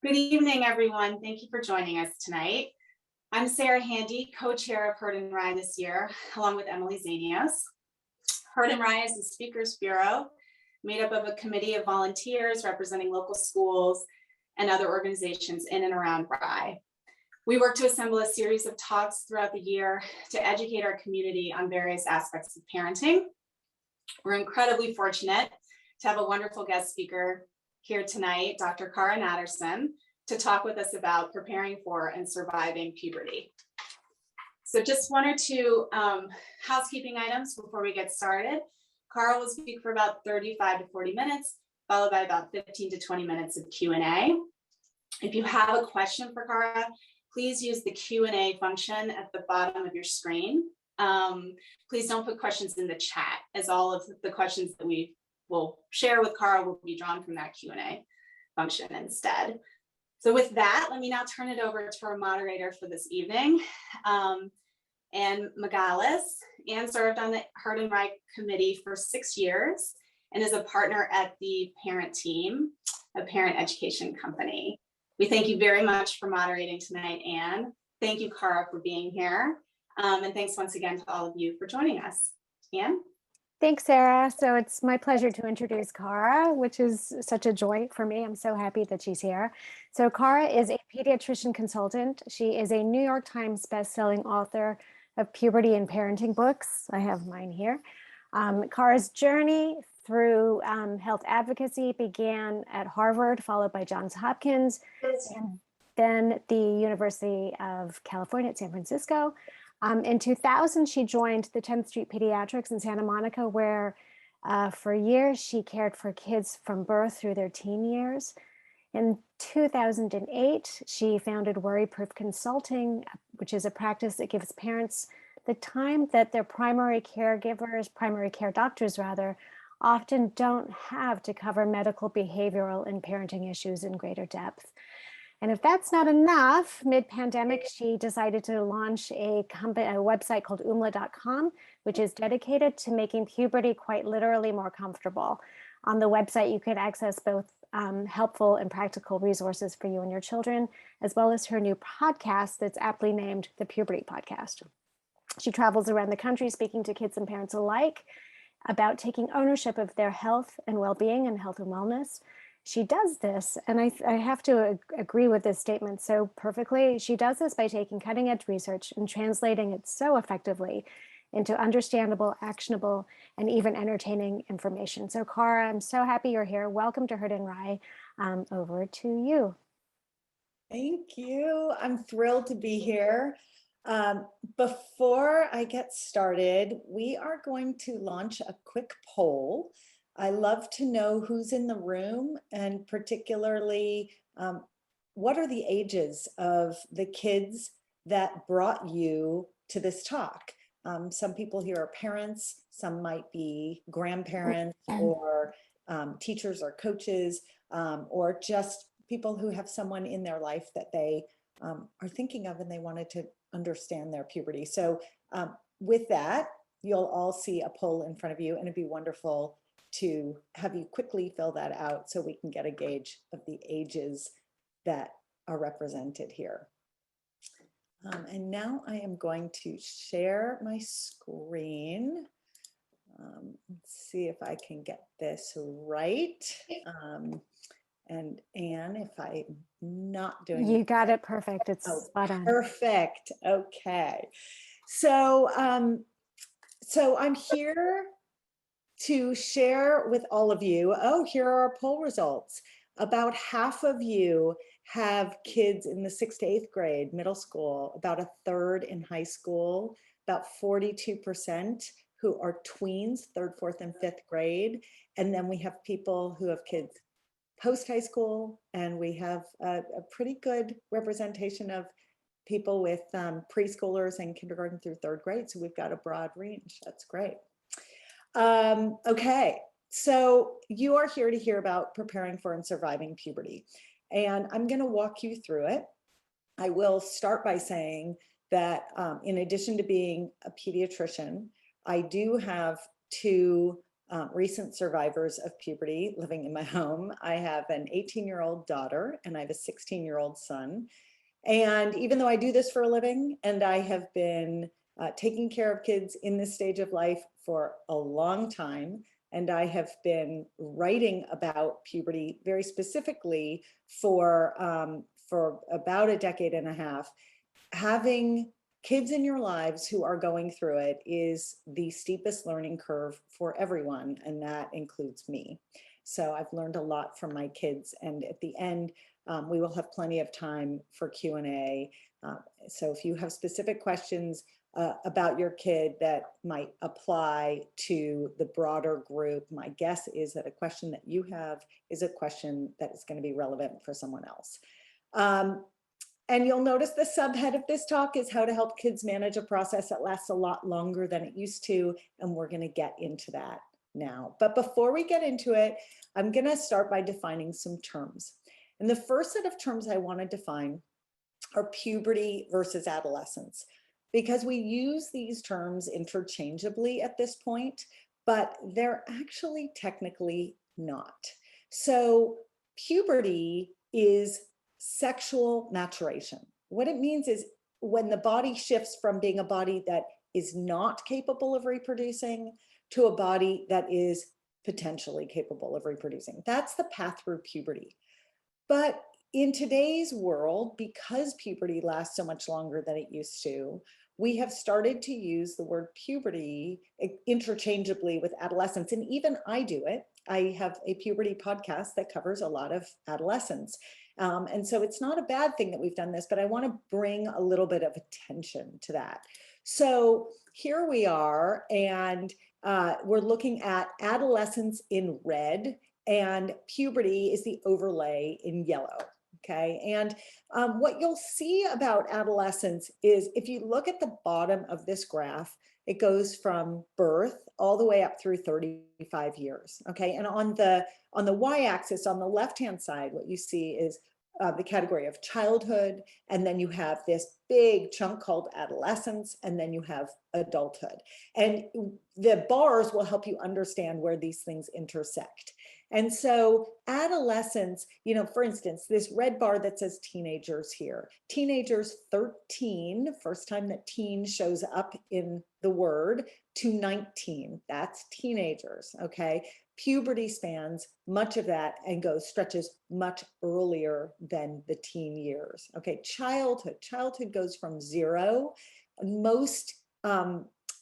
Good evening, everyone. Thank you for joining us tonight. I'm Sarah Handy, co-chair of Heard and Rye this year, along with Emily Zanios. Heard and Rye is the Speakers Bureau, made up of a committee of volunteers representing local schools and other organizations in and around Rye. We work to assemble a series of talks throughout the year to educate our community on various aspects of parenting. We're incredibly fortunate to have a wonderful guest speaker here tonight, Dr. Cara Natterson, to talk with us about preparing for and surviving puberty. So just one or two housekeeping items before we get started. Cara will speak for about 35 to 40 minutes, followed by about 15 to 20 minutes of Q&A. If you have a question for Cara, please use the Q&A function at the bottom of your screen. Please don't put questions in the chat, as all of the questions that we will share with Cara will be drawn from that Q&A function instead. So with that, let me now turn it over to our moderator for this evening, Ann Magalis. Ann served on the Heard and Rye committee for 6 years and is a partner at the Parent Team, a parent education company. We thank you very much for moderating tonight, Ann. Thank you, Cara, for being here. And thanks once again to all of you for joining us. Ann? Thanks, Sarah. So it's my pleasure to introduce Cara, which is such a joy for me. I'm so happy that she's here. So Cara is a pediatrician consultant. She is a New York Times bestselling author of puberty and parenting books. I have mine here. Cara's journey through health advocacy began at Harvard, followed by Johns Hopkins, and then the University of California at San Francisco. In 2000, she joined the 10th Street Pediatrics in Santa Monica, where for years she cared for kids from birth through their teen years. In 2008, she founded Worry Proof Consulting, which is a practice that gives parents the time that their primary care doctors rather, often don't have to cover medical, behavioral, and parenting issues in greater depth. And if that's not enough, mid-pandemic, she decided to launch a website called oomla.com, which is dedicated to making puberty quite literally more comfortable. On the website, you can access both helpful and practical resources for you and your children, as well as her new podcast that's aptly named the Puberty Podcast. She travels around the country speaking to kids and parents alike about taking ownership of their health and well-being and health and wellness. She does this, and I have to agree with this statement so perfectly. She does this by taking cutting-edge research and translating it so effectively into understandable, actionable, and even entertaining information. So Cara, I'm so happy you're here. Welcome to Heard and Rye. Over to you. Thank you. I'm thrilled to be here. Before I get started, we are going to launch a quick poll. I love to know who's in the room, and particularly what are the ages of the kids that brought you to this talk. Some people here are parents, some might be grandparents or teachers or coaches, or just people who have someone in their life that they are thinking of and they wanted to understand their puberty. So with that, you'll all see a poll in front of you, and it'd be wonderful to have you quickly fill that out so we can get a gauge of the ages that are represented here. And now I am going to share my screen. Let's see if I can get this right. And Anne, if I'm not doing You got it perfect. It's spot on. Perfect. Okay. So, so I'm here to share with all of you. Oh, here are our poll results. About half of you have kids in the 6th to 8th grade, middle school, about a third in high school, about 42% who are tweens, 3rd, 4th, and 5th grade. And then we have people who have kids post-high school, and we have a pretty good representation of people with preschoolers and kindergarten through 3rd grade. So we've got a broad range. That's great. Okay, so you are here to hear about preparing for and surviving puberty, and I'm going to walk you through it. I will start by saying that in addition to being a pediatrician, I do have 2 recent survivors of puberty living in my home. I have an 18-year-old daughter and I have a 16-year-old son. And even though I do this for a living and I have been taking care of kids in this stage of life for a long time, and I have been writing about puberty very specifically for about a decade and a half, having kids in your lives who are going through it is the steepest learning curve for everyone, and that includes me. So I've learned a lot from my kids, and at the end, we will have plenty of time for Q&A. So if you have specific questions about your kid that might apply to the broader group, my guess is that a question that you have is a question that is going to be relevant for someone else. And you'll notice the subhead of this talk is how to help kids manage a process that lasts a lot longer than it used to, and we're going to get into that now. But before we get into it, I'm going to start by defining some terms. And the first set of terms I want to define are puberty versus adolescence, because we use these terms interchangeably at this point, but they're actually technically not. So puberty is sexual maturation. What it means is when the body shifts from being a body that is not capable of reproducing to a body that is potentially capable of reproducing. That's the path through puberty. But in today's world, because puberty lasts so much longer than it used to, we have started to use the word puberty interchangeably with adolescence. And even I do it. I have a puberty podcast that covers a lot of adolescence. And so it's not a bad thing that we've done this, but I want to bring a little bit of attention to that. So here we are, and we're looking at adolescence in red, and puberty is the overlay in yellow. Okay, and what you'll see about adolescence is if you look at the bottom of this graph, it goes from birth all the way up through 35 years. Okay, and on the y-axis on the left-hand side, what you see is the category of childhood, and then you have this big chunk called adolescence, and then you have adulthood. And the bars will help you understand where these things intersect. And so adolescence, you know, for instance, this red bar that says teenagers here, teenagers 13, first time that teen shows up in the word, to 19, that's teenagers, okay? Puberty spans much of that and stretches much earlier than the teen years, okay? Childhood goes from 0, most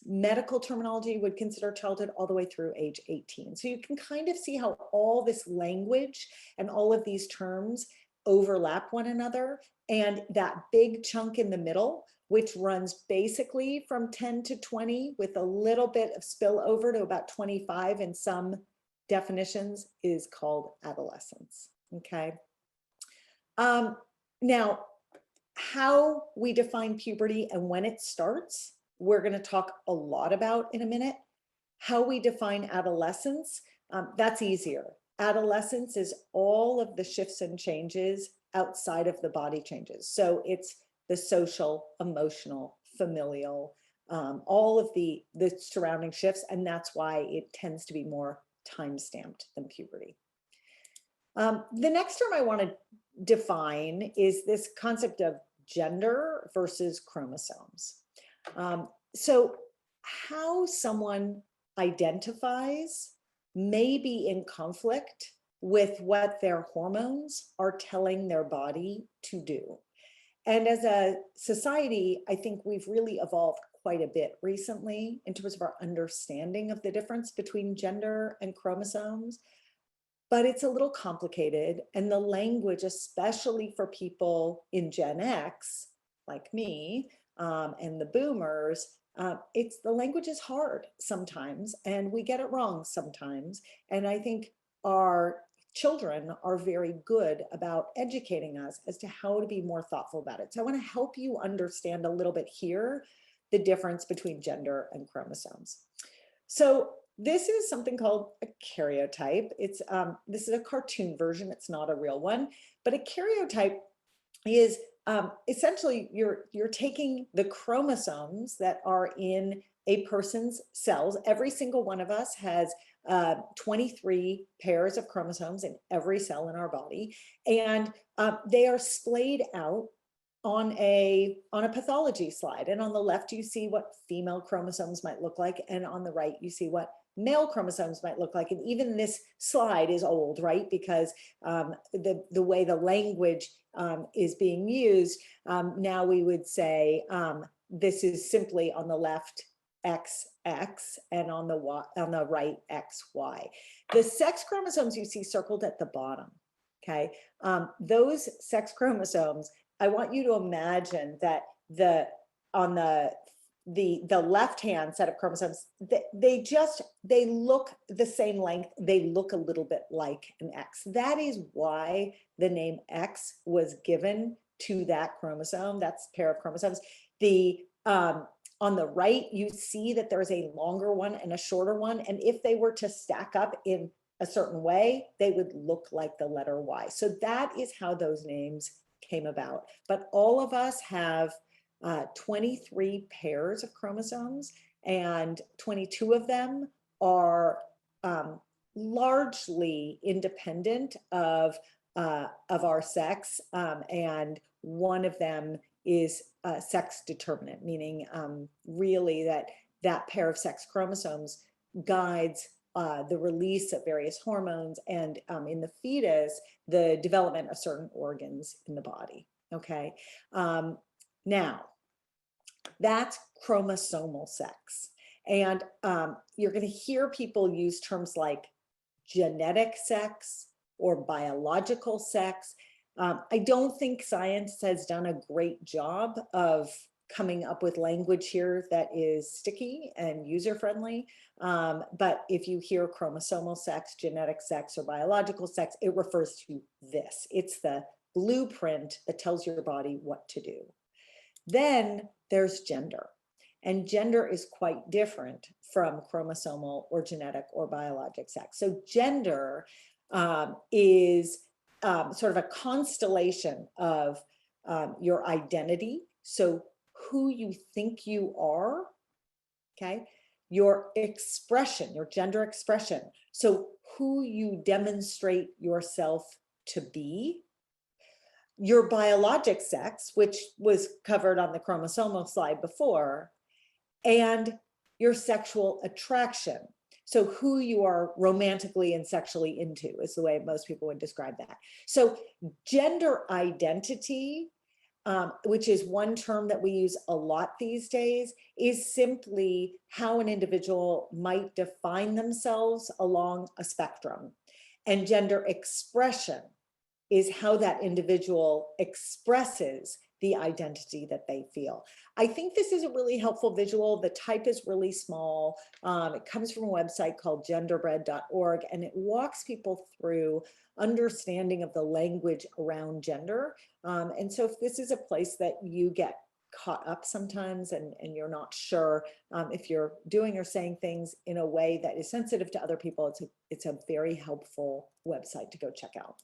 medical terminology would consider childhood all the way through age 18. So you can kind of see how all this language and all of these terms overlap one another. And that big chunk in the middle, which runs basically from 10 to 20 with a little bit of spillover to about 25 in some definitions, is called adolescence, okay? Now, how we define puberty and when it starts, we're going to talk a lot about in a minute. How we define adolescence, that's easier. Adolescence is all of the shifts and changes outside of the body changes. So it's the social, emotional, familial, all of the surrounding shifts, and that's why it tends to be more time-stamped than puberty. The next term I want to define is this concept of gender versus chromosomes. So how someone identifies may be in conflict with what their hormones are telling their body to do. And as a society, I think we've really evolved quite a bit recently in terms of our understanding of the difference between gender and chromosomes, but it's a little complicated. And the language, especially for people in Gen X, like me, and the boomers, the language is hard sometimes, and we get it wrong sometimes. And I think our children are very good about educating us as to how to be more thoughtful about it. So I want to help you understand a little bit here the difference between gender and chromosomes. So this is something called a karyotype. This is a cartoon version. It's not a real one, but a karyotype is essentially you're taking the chromosomes that are in a person's cells. Every single one of us has 23 pairs of chromosomes in every cell in our body, and they are splayed out on a pathology slide. And on the left, you see what female chromosomes might look like, and on the right, you see what male chromosomes might look like. And even this slide is old, right? Because the way the language is being used, now we would say this is simply on the left XX and on the right XY. The sex chromosomes you see circled at the bottom, okay? Those sex chromosomes, I want you to imagine that on the left-hand set of chromosomes, they look the same length. They look a little bit like an X. That is why the name X was given to that chromosome, that's pair of chromosomes. On the right, you see that there's a longer one and a shorter one. And if they were to stack up in a certain way, they would look like the letter Y. So that is how those names came about. But all of us have 23 pairs of chromosomes, and 22 of them are largely independent of our sex, and one of them is sex determinant, meaning really that pair of sex chromosomes guides the release of various hormones, and in the fetus, the development of certain organs in the body, okay? Now, that's chromosomal sex. And you're going to hear people use terms like genetic sex or biological sex. I don't think science has done a great job of coming up with language here that is sticky and user-friendly. But if you hear chromosomal sex, genetic sex, or biological sex, it refers to this. It's the blueprint that tells your body what to do. Then there's gender. And gender is quite different from chromosomal or genetic or biologic sex. So gender is sort of a constellation of your identity. So who you think you are, okay? Your expression, your gender expression. So who you demonstrate yourself to be. Your biologic sex, which was covered on the chromosomal slide before, and your sexual attraction. So who you are romantically and sexually into is the way most people would describe that. So gender identity, which is one term that we use a lot these days, is simply how an individual might define themselves along a spectrum. And gender expression is how that individual expresses the identity that they feel. I think this is a really helpful visual. The type is really small. It comes from a website called genderbread.org, and it walks people through understanding of the language around gender. And so if this is a place that you get caught up sometimes and you're not sure if you're doing or saying things in a way that is sensitive to other people, it's a very helpful website to go check out.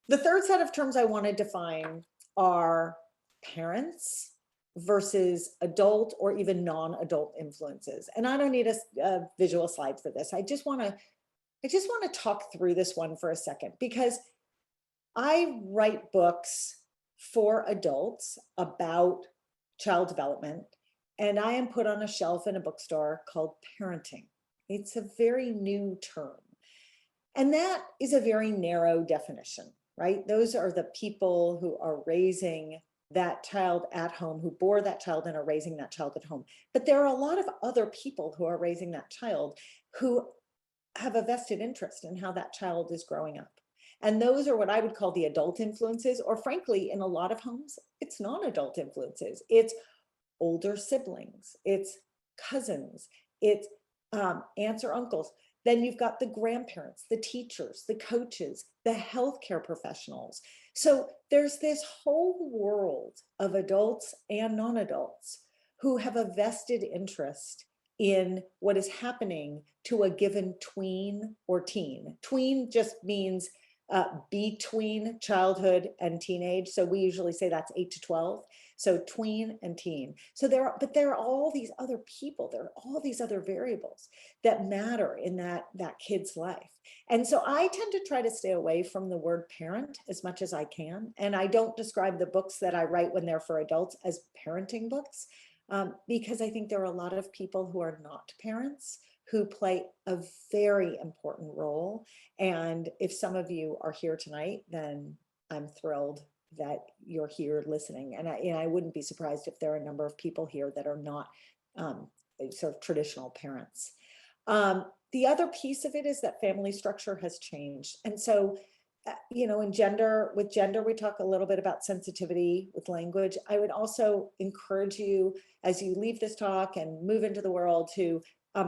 The third set of terms I want to define are parents versus adult or even non-adult influences. And I don't need a visual slide for this. I just want to talk through this one for a second, because I write books for adults about child development, and I am put on a shelf in a bookstore called parenting. It's a very new term. And that is a very narrow definition, right? Those are the people who are raising that child at home, who bore that child and are raising that child at home. But there are a lot of other people who are raising that child who have a vested interest in how that child is growing up. And those are what I would call the adult influences, or frankly, in a lot of homes, it's non-adult influences. It's older siblings, it's cousins, it's aunts or uncles. Then you've got the grandparents, the teachers, the coaches, the healthcare professionals. So there's this whole world of adults and non-adults who have a vested interest in what is happening to a given tween or teen. Tween just means between childhood and teenage. So we usually say that's 8 to 12. So tween and teen. So but there are all these other people, there are all these other variables that matter in that kid's life. And so I tend to try to stay away from the word parent as much as I can. And I don't describe the books that I write when they're for adults as parenting books, because I think there are a lot of people who are not parents who play a very important role. And if some of you are here tonight, then I'm thrilled that you're here listening. And I wouldn't be surprised if there are a number of people here that are not sort of traditional parents. The other piece of it is that family structure has changed. And so, with gender, we talk a little bit about sensitivity with language. I would also encourage you, as you leave this talk and move into the world, to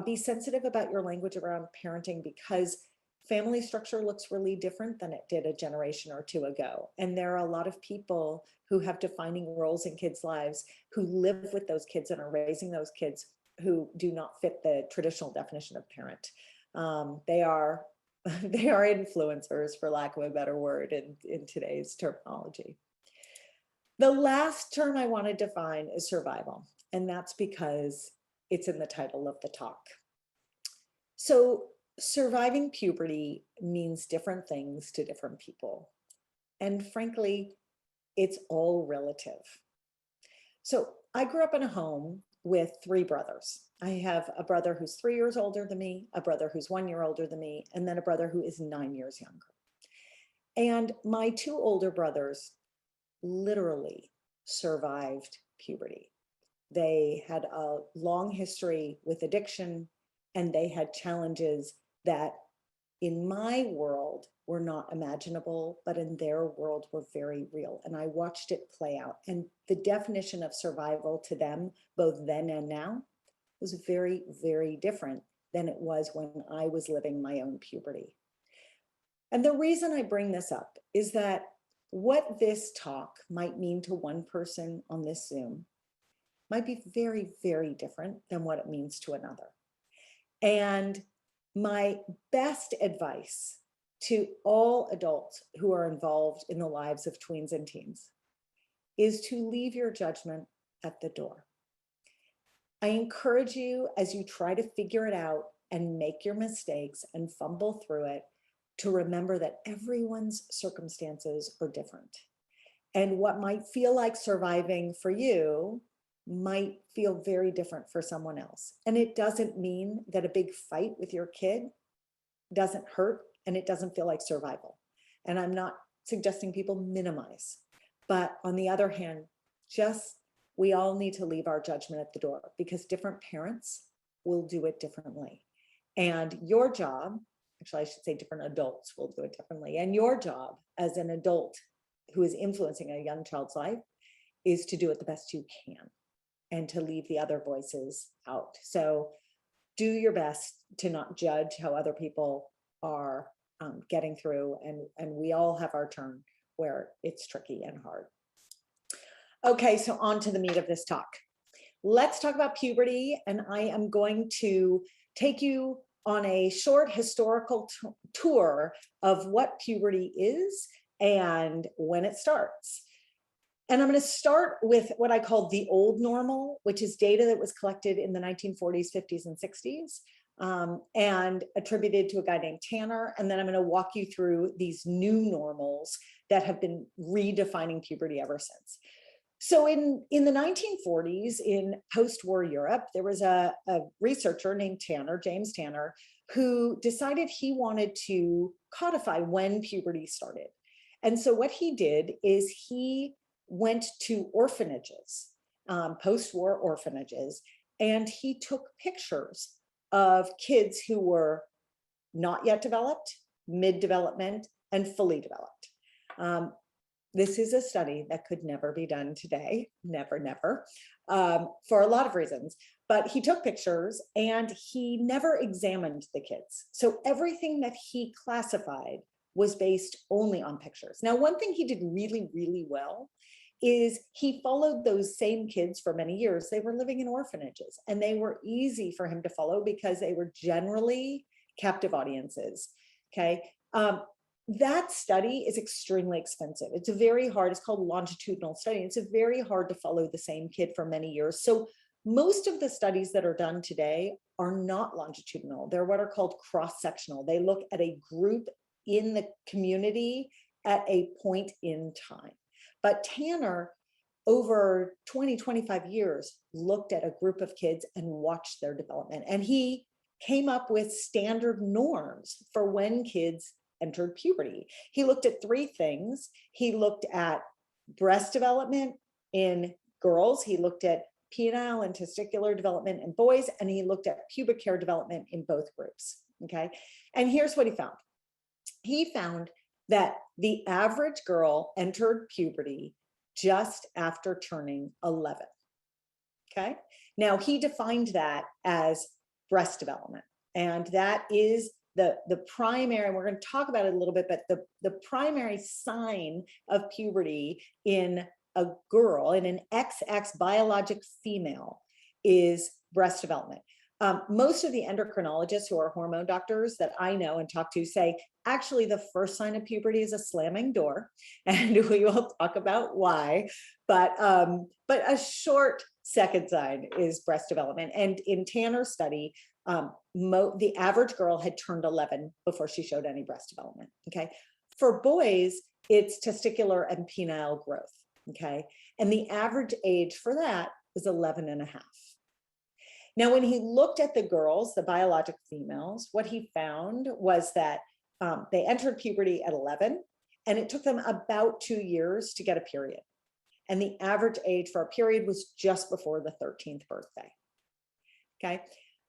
be sensitive about your language around parenting, because family structure looks really different than it did a generation or two ago. And there are a lot of people who have defining roles in kids' lives, who live with those kids and are raising those kids, who do not fit the traditional definition of parent. They are influencers, for lack of a better word, in today's terminology. The last term I want to define is survival, and that's because it's in the title of the talk. So surviving puberty means different things to different people. And frankly, it's all relative. So I grew up in a home with 3 brothers. I have a brother who's 3 years older than me, a brother who's 1 year older than me, and then a brother who is 9 years younger. And my 2 older brothers literally survived puberty. They had a long history with addiction, and they had challenges that in my world were not imaginable, but in their world were very real. And I watched it play out. And the definition of survival to them, both then and now, was very, very different than it was when I was living my own puberty. And the reason I bring this up is that what this talk might mean to one person on this Zoom might be very, very different than what it means to another. And my best advice to all adults who are involved in the lives of tweens and teens is to leave your judgment at the door. I encourage you, as you try to figure it out and make your mistakes and fumble through it, to remember that everyone's circumstances are different. And what might feel like surviving for you might feel very different for someone else. And it doesn't mean that a big fight with your kid doesn't hurt and it doesn't feel like survival. And I'm not suggesting people minimize, but on the other hand, we all need to leave our judgment at the door, because different parents will do it differently. And your job, actually I should say different adults will do it differently. And your job as an adult who is influencing a young child's life is to do it the best you can, and to leave the other voices out. So do your best to not judge how other people are getting through, and we all have our turn where it's tricky and hard. Okay, so on to the meat of this talk. Let's talk about puberty, and I am going to take you on a short historical tour of what puberty is and when it starts. And I'm going to start with what I call the old normal, which is data that was collected in the 1940s, 50s, and 60s, and attributed to a guy named Tanner. And then I'm going to walk you through these new normals that have been redefining puberty ever since. So in the 1940s, in post-war Europe, there was a researcher named Tanner, James Tanner, who decided he wanted to codify when puberty started. And so what he did is he went to orphanages, post-war orphanages, and he took pictures of kids who were not yet developed, mid-development, and fully developed. This is a study that could never be done today, never, never, for a lot of reasons. But he took pictures and he never examined the kids. So everything that he classified was based only on pictures. Now, one thing he did really, really well is he followed those same kids for many years. They were living in orphanages, and they were easy for him to follow because they were generally captive audiences, okay? that study is extremely expensive. It's a very hard, it's called a longitudinal study. It's a very hard to follow the same kid for many years. So most of the studies that are done today are not longitudinal. They're what are called cross-sectional. They look at a group in the community at a point in time. But Tanner, over 20, 25 years, looked at a group of kids and watched their development. And he came up with standard norms for when kids entered puberty. He looked at three things. He looked at breast development in girls. He looked at penile and testicular development in boys, and he looked at pubic hair development in both groups, okay? And here's what he found. He found that the average girl entered puberty just after turning 11, okay? Now, he defined that as breast development, and that is the primary, and we're going to talk about it a little bit, but the primary sign of puberty in a girl, in an XX biologic female, is breast development. Most of the endocrinologists who are hormone doctors that I know and talk to say, actually, the first sign of puberty is a slamming door, and we will talk about why. But a short second sign is breast development. And in Tanner's study, the average girl had turned 11 before she showed any breast development. Okay, for boys, it's testicular and penile growth. Okay, and the average age for that is 11 and a half. Now, when he looked at the girls, the biologic females, what he found was that they entered puberty at 11, and it took them about 2 years to get a period. And the average age for a period was just before the 13th birthday. Okay.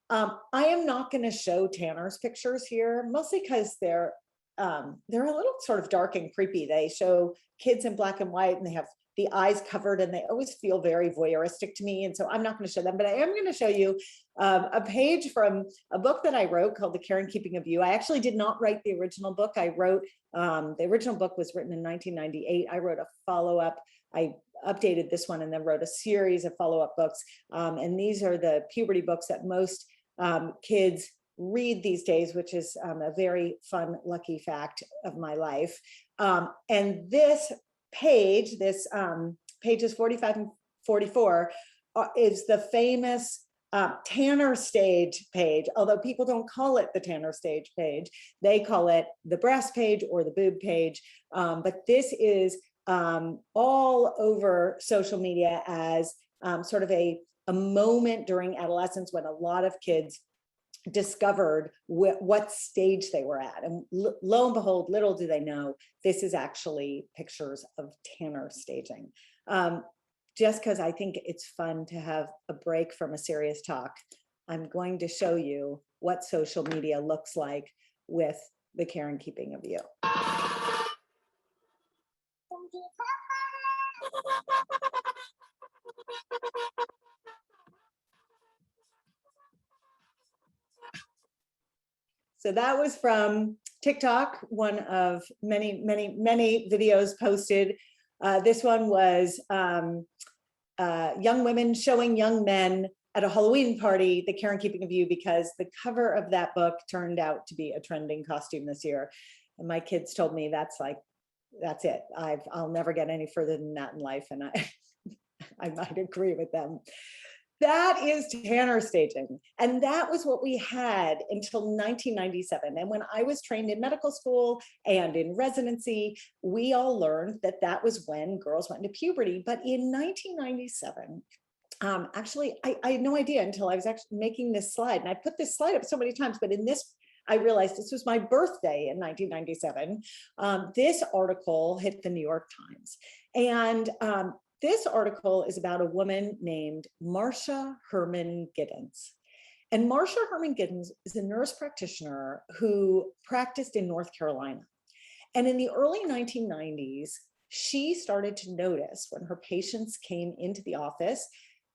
I am not going to show Tanner's pictures here, mostly because they're a little sort of dark and creepy. They show kids in black and white, and they have the eyes covered, and they always feel very voyeuristic to me. And so I'm not going to show them, but I am going to show you a page from a book that I wrote called The Care and Keeping of You. I actually did not write the original book. I wrote, the original book was written in 1998. I wrote a follow-up. I updated this one and then wrote a series of follow-up books. And these are the puberty books that most kids read these days, which is a very fun, lucky fact of my life. And this page, pages 45 and 44, is the famous Tanner stage page, although people don't call it the Tanner stage page. They call it the breast page or the boob page. But this is all over social media as sort of a moment during adolescence when a lot of kids discovered what stage they were at. And lo and behold, little do they know, this is actually pictures of Tanner staging. Just because I think it's fun to have a break from a serious talk, I'm going to show you what social media looks like with the care and keeping of you. So that was from TikTok, one of many, many, many videos posted. This one was young women showing young men at a Halloween party, The Care and Keeping of You, because the cover of that book turned out to be a trending costume this year. And my kids told me that's it. I'll never get any further than that in life. And I might agree with them. That is Tanner staging. And that was what we had until 1997. And when I was trained in medical school and in residency, we all learned that that was when girls went into puberty. But in 1997, actually, I had no idea until I was actually making this slide. And I put this slide up so many times, but in this, I realized this was my birthday in 1997. This article hit the New York Times. And this article is about a woman named Marcia Herman Giddens. And Marcia Herman Giddens is a nurse practitioner who practiced in North Carolina. And in the early 1990s, she started to notice when her patients came into the office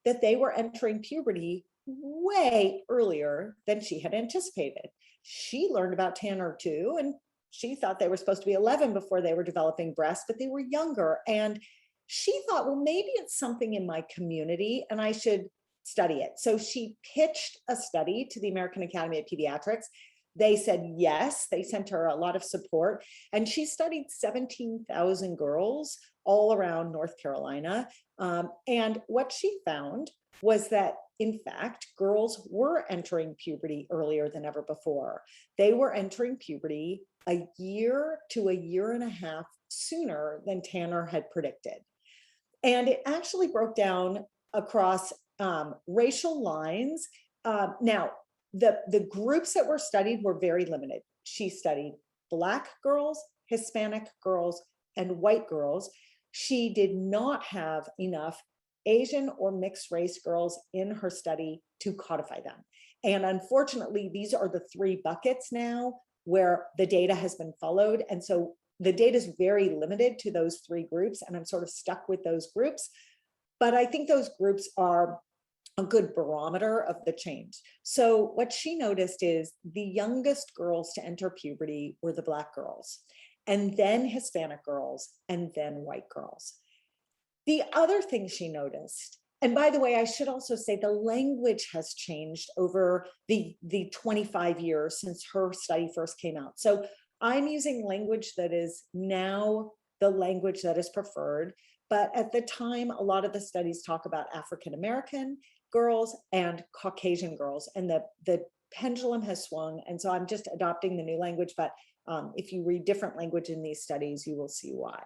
that they were entering puberty way earlier than she had anticipated. She learned about Tanner too, and she thought they were supposed to be 11 before they were developing breasts, but they were younger. And she thought, well, maybe it's something in my community and I should study it. So she pitched a study to the American Academy of Pediatrics they said yes. They sent her a lot of support, and she studied 17,000 girls all around North Carolina. And what she found was that, in fact, girls were entering puberty earlier than ever before. They were entering puberty a year to a year and a half sooner than Tanner had predicted. And it actually broke down across racial lines. Now, the groups that were studied were very limited. She studied Black girls, Hispanic girls, and white girls. She did not have enough Asian or mixed race girls in her study to codify them. And unfortunately, these are the three buckets now where the data has been followed. And so the data is very limited to those three groups, and I'm sort of stuck with those groups. But I think those groups are a good barometer of the change. So what she noticed is the youngest girls to enter puberty were the Black girls, and then Hispanic girls, and then white girls. The other thing she noticed, and by the way, I should also say the language has changed over the 25 years since her study first came out. So I'm using language that is now the language that is preferred. But at the time, a lot of the studies talk about African-American girls and Caucasian girls, and the pendulum has swung. And so I'm just adopting the new language, but if you read different language in these studies, you will see why.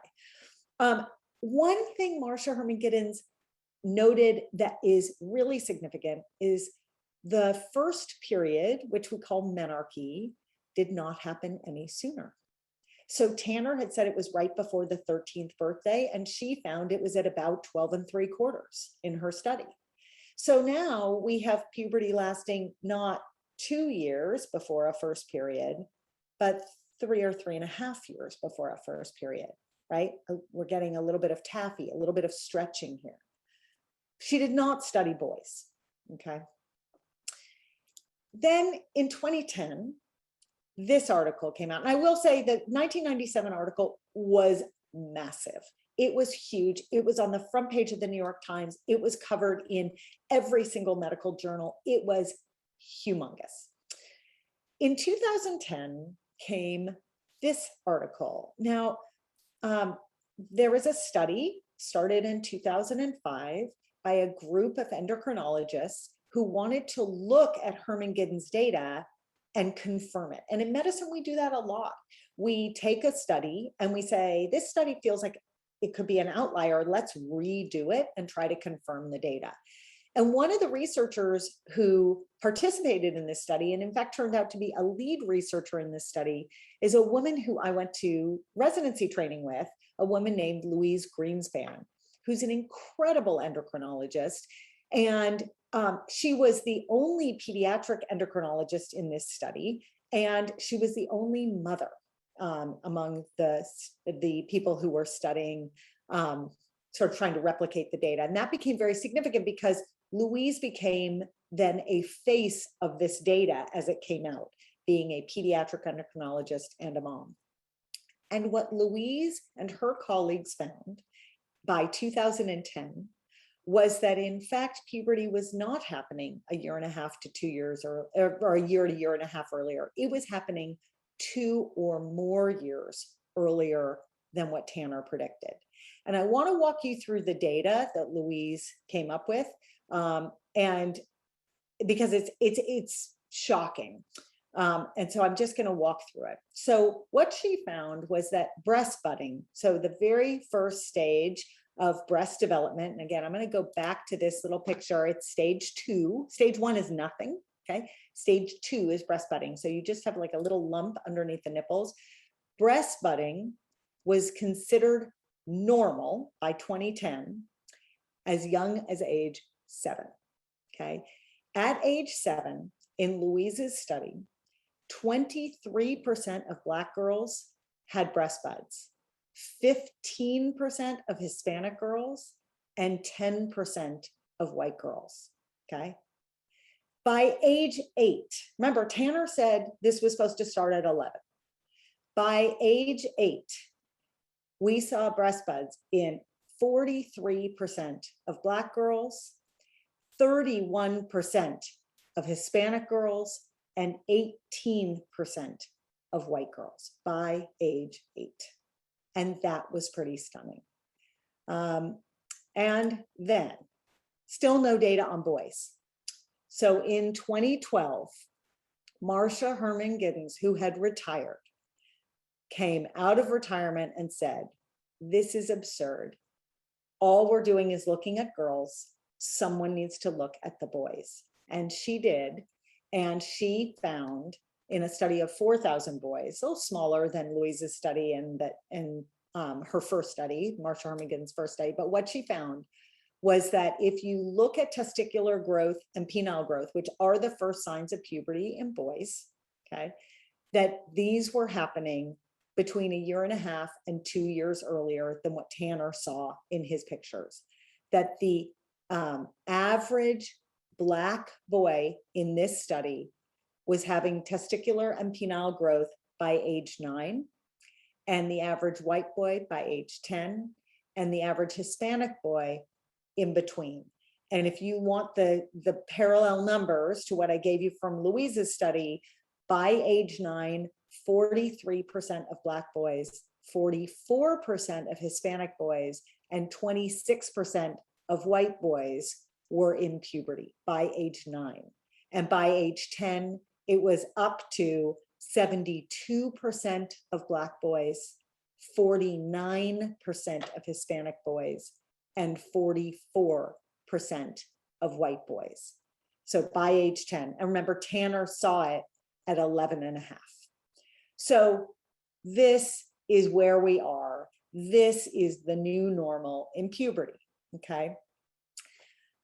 One thing Marcia Herman Giddens noted that is really significant is the first period, which we call menarche, did not happen any sooner. So Tanner had said it was right before the 13th birthday, and she found it was at about 12 3/4 in her study. So now we have puberty lasting not 2 years before a first period, but 3 or 3.5 years before a first period, right? We're getting a little bit of taffy, a little bit of stretching here. She did not study boys, okay? Then in 2010, this article came out. And I will say the 1997 article was massive. It was huge. It was on the front page of the New York Times. It was covered in every single medical journal. It was humongous. In 2010 came this article. Now, there was a study started in 2005 by a group of endocrinologists who wanted to look at Herman Giddens' data and confirm it. And in medicine, we do that a lot. We take a study and we say, this study feels like it could be an outlier. Let's redo it and try to confirm the data. And one of the researchers who participated in this study, and in fact turned out to be a lead researcher in this study, is a woman who I went to residency training with, a woman named Louise Greenspan, who's an incredible endocrinologist. And she was the only pediatric endocrinologist in this study, and she was the only mother among the people who were studying, sort of trying to replicate the data. And that became very significant because Louise became then a face of this data as it came out, being a pediatric endocrinologist and a mom. And what Louise and her colleagues found by 2010 was that in fact, puberty was not happening a year and a half to 2 years or a year to year and a half earlier. It was happening 2 or more years earlier than what Tanner predicted. And I want to walk you through the data that Louise came up with, and because it's shocking. And so I'm just going to walk through it. So what she found was that breast budding, so the very first stage of breast development, and again, I'm going to go back to this little picture. It's stage 2. Stage 1 is nothing. Okay. Stage 2 is breast budding. So you just have like a little lump underneath the nipples. Breast budding was considered normal by 2010 as young as age 7. Okay. At age 7, in Louise's study, 23% of Black girls had breast buds, 15% of Hispanic girls, and 10% of white girls. Okay. By age 8, remember, Tanner said this was supposed to start at 11. By age 8, we saw breast buds in 43% of Black girls, 31% of Hispanic girls, and 18% of white girls by age 8. And that was pretty stunning. And then still no data on boys. So in 2012, Marsha Herman Giddens, who had retired, came out of retirement and said, this is absurd. All we're doing is looking at girls. Someone needs to look at the boys. And she did. And she found in a study of 4,000 boys, a little smaller than Louise's study and her first study, Marsha Herman Giddens' first study. But what she found was that if you look at testicular growth and penile growth, which are the first signs of puberty in boys, okay, that these were happening between 1.5 years and 2 years earlier than what Tanner saw in his pictures. That the average Black boy in this study was having testicular and penile growth by age 9, and the average white boy by age 10, and the average Hispanic boy in between. And if you want the parallel numbers to what I gave you from Louise's study, by age 9, 43% of Black boys, 44% of Hispanic boys, and 26% of white boys were in puberty by age 9. And by age 10, it was up to 72% of Black boys, 49% of Hispanic boys, and 44% of white boys. So by age 10, and remember, Tanner saw it at 11.5. So this is where we are. This is the new normal in puberty, okay?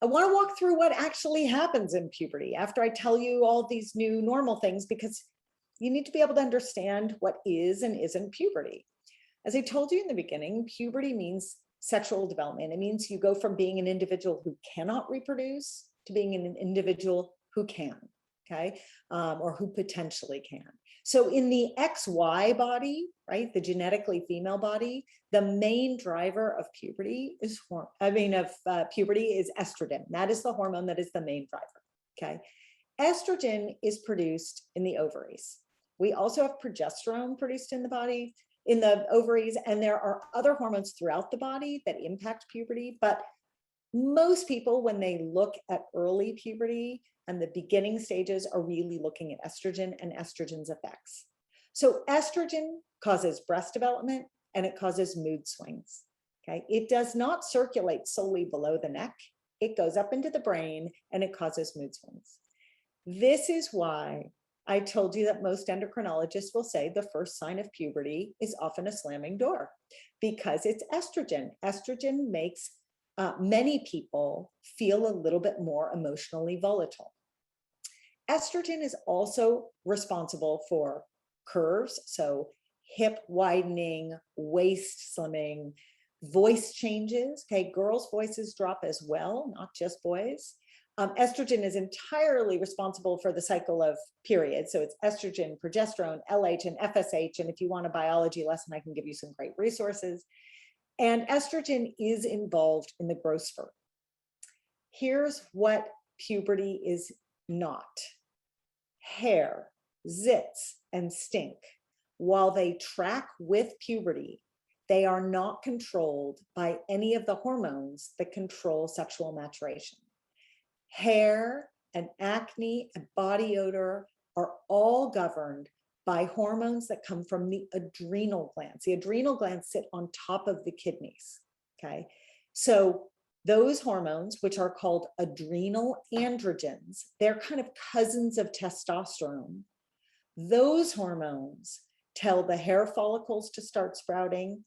I want to walk through what actually happens in puberty after I tell you all these new normal things, because you need to be able to understand what is and isn't puberty. As I told you in the beginning, puberty means sexual development. It means you go from being an individual who cannot reproduce to being an individual who can, okay? Or who potentially can. So in the XY body, right, the genetically female body, the main driver of puberty is puberty is estrogen. That is the hormone that is the main driver, okay? Estrogen is produced in the ovaries. We also have progesterone produced in the body, in the ovaries, and there are other hormones throughout the body that impact puberty. But most people, when they look at early puberty and the beginning stages, are really looking at estrogen and estrogen's effects. So estrogen causes breast development and it causes mood swings, okay? It does not circulate solely below the neck. It goes up into the brain and it causes mood swings. This is why I told you that most endocrinologists will say the first sign of puberty is often a slamming door, because it's estrogen. Estrogen makes many people feel a little bit more emotionally volatile. Estrogen is also responsible for curves, so hip widening, waist slimming, voice changes. Okay, girls' voices drop as well, not just boys. Estrogen is entirely responsible for the cycle of periods. So it's estrogen, progesterone, LH, and FSH. And if you want a biology lesson, I can give you some great resources. And estrogen is involved in the growth spurt. Here's what puberty is not. Hair, zits, and stink, while they track with puberty, they are not controlled by any of the hormones that control sexual maturation. Hair and acne and body odor are all governed by hormones that come from the adrenal glands. The adrenal glands sit on top of the kidneys, okay? So those hormones, which are called adrenal androgens, they're kind of cousins of testosterone. Those hormones tell the hair follicles to start sprouting.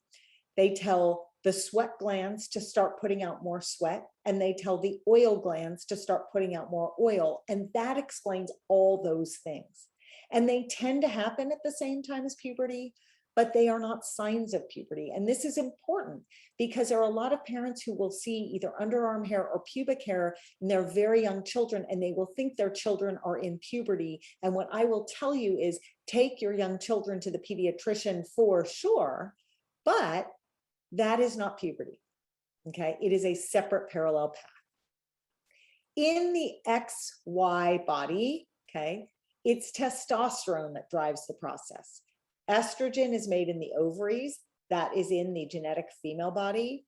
They tell the sweat glands to start putting out more sweat, and they tell the oil glands to start putting out more oil. And that explains all those things. And they tend to happen at the same time as puberty, but they are not signs of puberty. And this is important because there are a lot of parents who will see either underarm hair or pubic hair in their very young children, and they will think their children are in puberty. And what I will tell you is take your young children to the pediatrician for sure, but that is not puberty, okay? It is a separate parallel path. In the XY body, okay, It's testosterone that drives the process. Estrogen is made in the ovaries, that is in the genetic female body.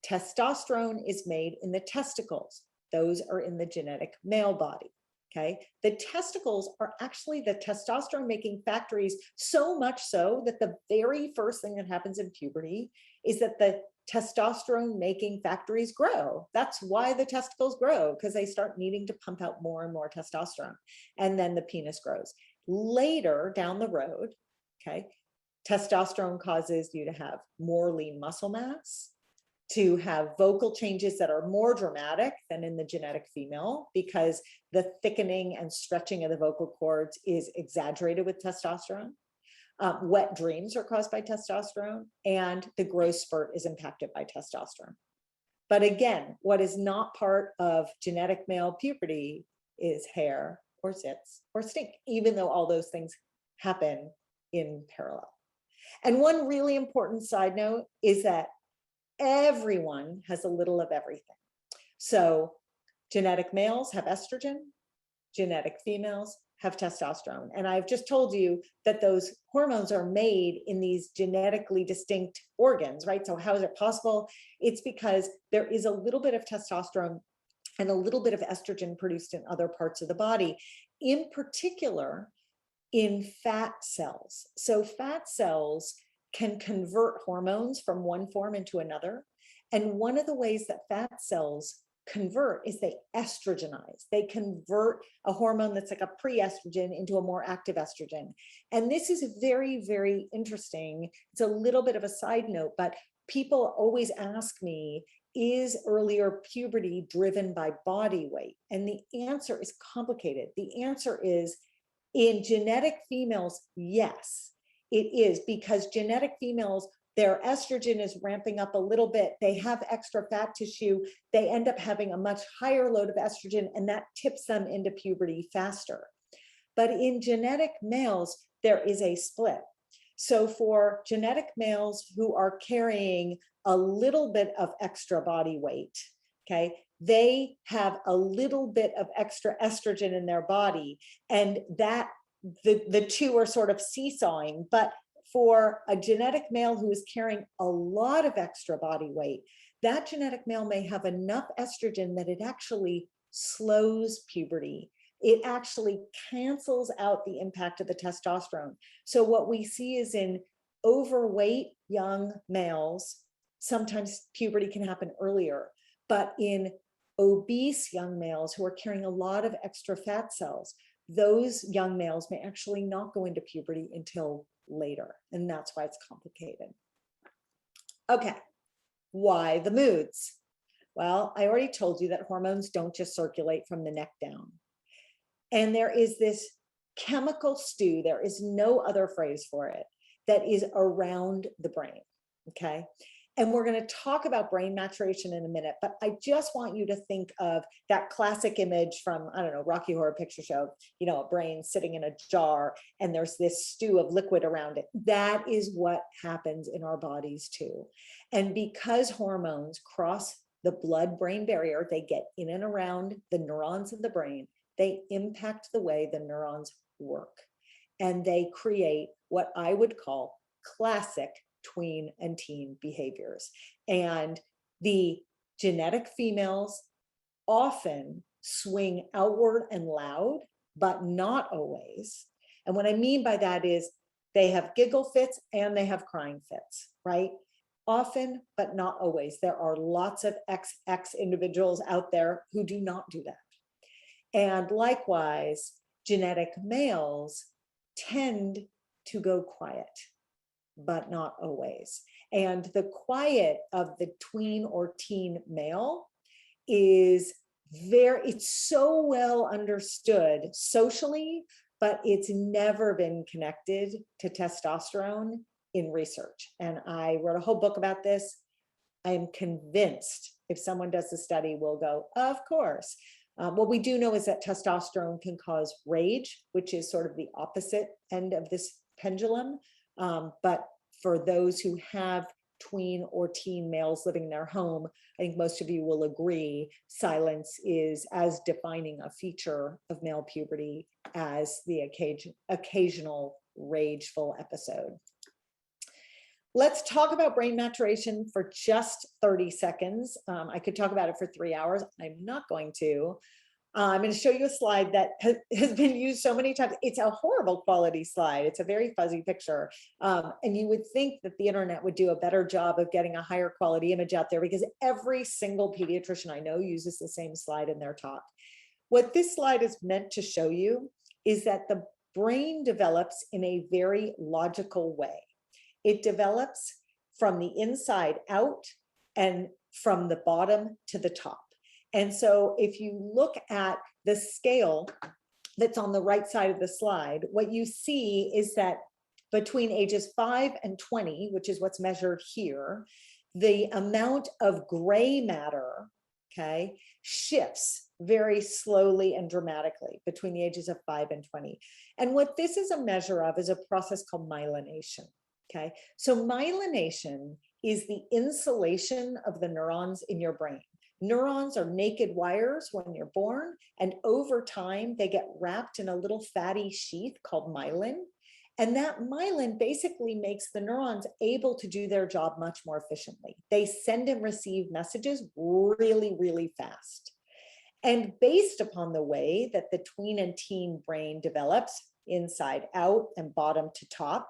Testosterone is made in the testicles, those are in the genetic male body. Okay, the testicles are actually the testosterone making factories, so much so that the very first thing that happens in puberty is that the testosterone making factories grow. That's why the testicles grow, because they start needing to pump out more and more testosterone. And then the penis grows. Later down the road, okay, testosterone causes you to have more lean muscle mass, to have vocal changes that are more dramatic than in the genetic female, because the thickening and stretching of the vocal cords is exaggerated with testosterone. Wet dreams are caused by testosterone, and the growth spurt is impacted by testosterone. But again, what is not part of genetic male puberty is hair or zits or stink, even though all those things happen in parallel. And one really important side note is that everyone has a little of everything. So genetic males have estrogen, genetic females have testosterone. And I've just told you that those hormones are made in these genetically distinct organs, right? So how is it possible? It's because there is a little bit of testosterone and a little bit of estrogen produced in other parts of the body, in particular in fat cells. So fat cells can convert hormones from one form into another. And one of the ways that fat cells convert is they estrogenize. They convert a hormone that's like a pre-estrogen into a more active estrogen. And this is very, very interesting. It's a little bit of a side note, but people always ask me, is earlier puberty driven by body weight? And the answer is complicated. The answer is, in genetic females, yes, it is, because genetic females, their estrogen is ramping up a little bit. They have extra fat tissue. They end up having a much higher load of estrogen, and that tips them into puberty faster. But in genetic males, there is a split. So for genetic males who are carrying a little bit of extra body weight, okay, they have a little bit of extra estrogen in their body, and that the two are sort of seesawing. But for a genetic male who is carrying a lot of extra body weight, that genetic male may have enough estrogen that it actually slows puberty. It actually cancels out the impact of the testosterone. So what we see is in overweight young males, sometimes puberty can happen earlier, but in obese young males who are carrying a lot of extra fat cells, those young males may actually not go into puberty until later. And that's why it's complicated. Okay, why the moods? Well, I already told you that hormones don't just circulate from the neck down. And there is this chemical stew, there is no other phrase for it, that is around the brain, okay? And we're going to talk about brain maturation in a minute, but I just want you to think of that classic image from, I don't know, Rocky Horror Picture Show, you know, a brain sitting in a jar and there's this stew of liquid around it. That is what happens in our bodies too. And because hormones cross the blood-brain barrier, they get in and around the neurons of the brain, they impact the way the neurons work. And they create what I would call classic tween and teen behaviors. And the genetic females often swing outward and loud, but not always. And what I mean by that is they have giggle fits and they have crying fits, right? Often, but not always. There are lots of XX individuals out there who do not do that. And likewise, genetic males tend to go quiet, but not always. And the quiet of the tween or teen male is it's so well understood socially, but it's never been connected to testosterone in research. And I wrote a whole book about this. I am convinced if someone does the study, we'll go, of course. What we do know is that testosterone can cause rage, which is sort of the opposite end of this pendulum. But for those who have tween or teen males living in their home, I think most of you will agree, silence is as defining a feature of male puberty as the occasional rageful episode. Let's talk about brain maturation for just 30 seconds. I could talk about it for 3 hours. I'm not going to. I'm going to show you a slide that has been used so many times. It's a horrible quality slide. It's a very fuzzy picture. And you would think that the internet would do a better job of getting a higher quality image out there, because every single pediatrician I know uses the same slide in their talk. What this slide is meant to show you is that the brain develops in a very logical way. It develops from the inside out and from the bottom to the top. And so if you look at the scale that's on the right side of the slide, what you see is that between ages 5 and 20, which is what's measured here, the amount of gray matter, okay, shifts very slowly and dramatically between the ages of 5 and 20. And what this is a measure of is a process called myelination. Okay, so myelination is the insulation of the neurons in your brain. Neurons are naked wires when you're born, and over time they get wrapped in a little fatty sheath called myelin. And that myelin basically makes the neurons able to do their job much more efficiently. They send and receive messages really, really fast. And based upon the way that the tween and teen brain develops, inside out and bottom to top,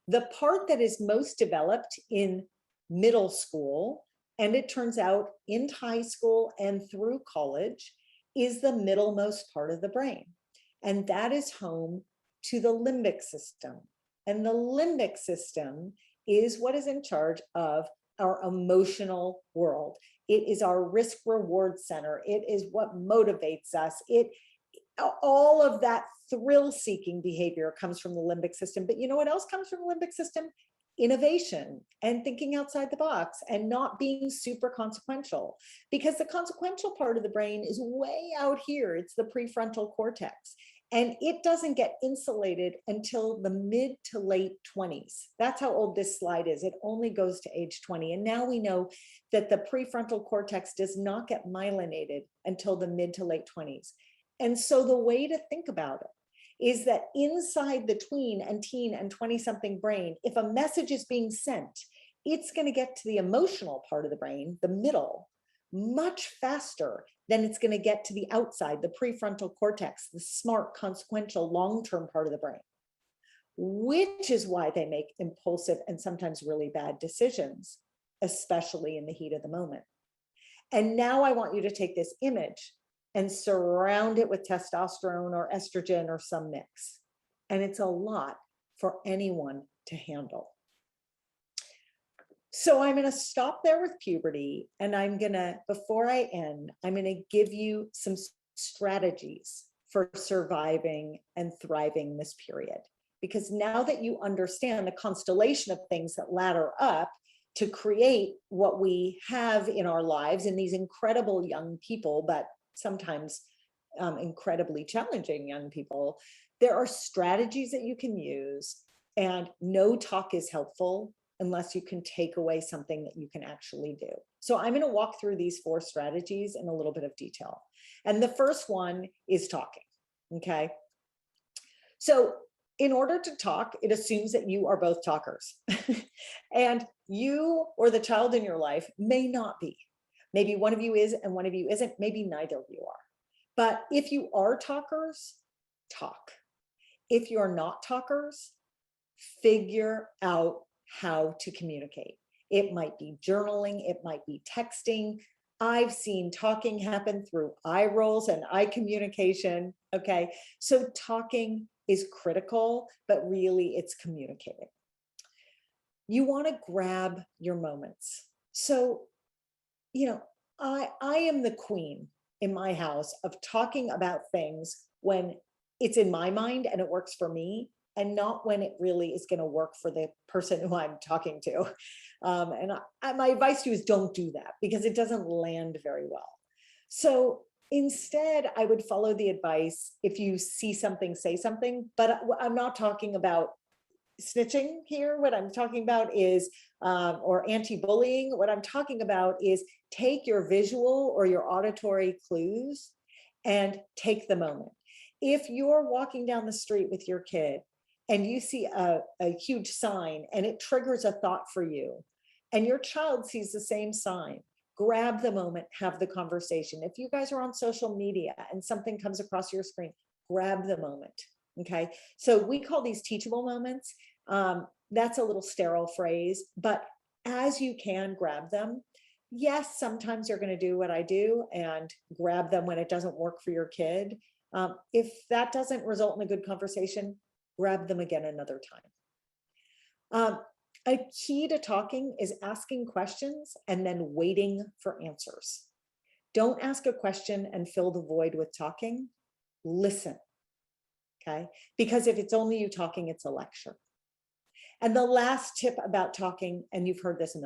the part that is most developed in middle school, and it turns out in high school and through college, is the middlemost part of the brain. And that is home to the limbic system. And the limbic system is what is in charge of our emotional world. It is our risk reward center. It is what motivates us. All of that thrill-seeking behavior comes from the limbic system. But you know what else comes from the limbic system? Innovation and thinking outside the box and not being super consequential, because the consequential part of the brain is way out here. It's the prefrontal cortex, and it doesn't get insulated until the mid to late 20s. That's how old this slide is. It only goes to age 20. And now we know that the prefrontal cortex does not get myelinated until the mid to late 20s. And so the way to think about it is that inside the tween and teen and 20-something brain, if a message is being sent, it's going to get to the emotional part of the brain, the middle, much faster than it's going to get to the outside, the prefrontal cortex, the smart, consequential, long-term part of the brain, which is why they make impulsive and sometimes really bad decisions, especially in the heat of the moment. And now I want you to take this image and surround it with testosterone or estrogen or some mix. And it's a lot for anyone to handle. So I'm going to stop there with puberty, and I'm going to, before I end, I'm going to give you some strategies for surviving and thriving this period. Because now that you understand the constellation of things that ladder up to create what we have in our lives in these incredible young people, but sometimes incredibly challenging young people, there are strategies that you can use, and no talk is helpful unless you can take away something that you can actually do. So I'm going to walk through these 4 strategies in a little bit of detail. And the first one is talking. Okay. So in order to talk, it assumes that you are both talkers. And you or the child in your life may not be. Maybe one of you is and one of you isn't. Maybe neither of you are. But if you are talkers, talk. If you're not talkers, figure out how to communicate. It might be journaling. It might be texting. I've seen talking happen through eye rolls and eye communication. Okay. So talking is critical, but really it's communicating. You want to grab your moments. So, you know, I am the queen in my house of talking about things when it's in my mind and it works for me, and not when it really is going to work for the person who I'm talking to. My advice to you is don't do that, because it doesn't land very well. So instead, I would follow the advice: if you see something, say something. But I'm not talking about snitching here. What I'm talking about is, or anti-bullying. What I'm talking about is take your visual or your auditory clues and take the moment. If you're walking down the street with your kid and you see a huge sign and it triggers a thought for you, and your child sees the same sign, grab the moment, have the conversation. If you guys are on social media and something comes across your screen, grab the moment. Okay. So we call these teachable moments. That's a little sterile phrase, but as you can grab them. Yes, sometimes you're going to do what I do and grab them when it doesn't work for your kid. If that doesn't result in a good conversation, grab them again another time. A key to talking is asking questions and then waiting for answers. Don't ask a question and fill the void with talking. Listen, okay? Because if it's only you talking, it's a lecture. And the last tip about talking, and you've heard this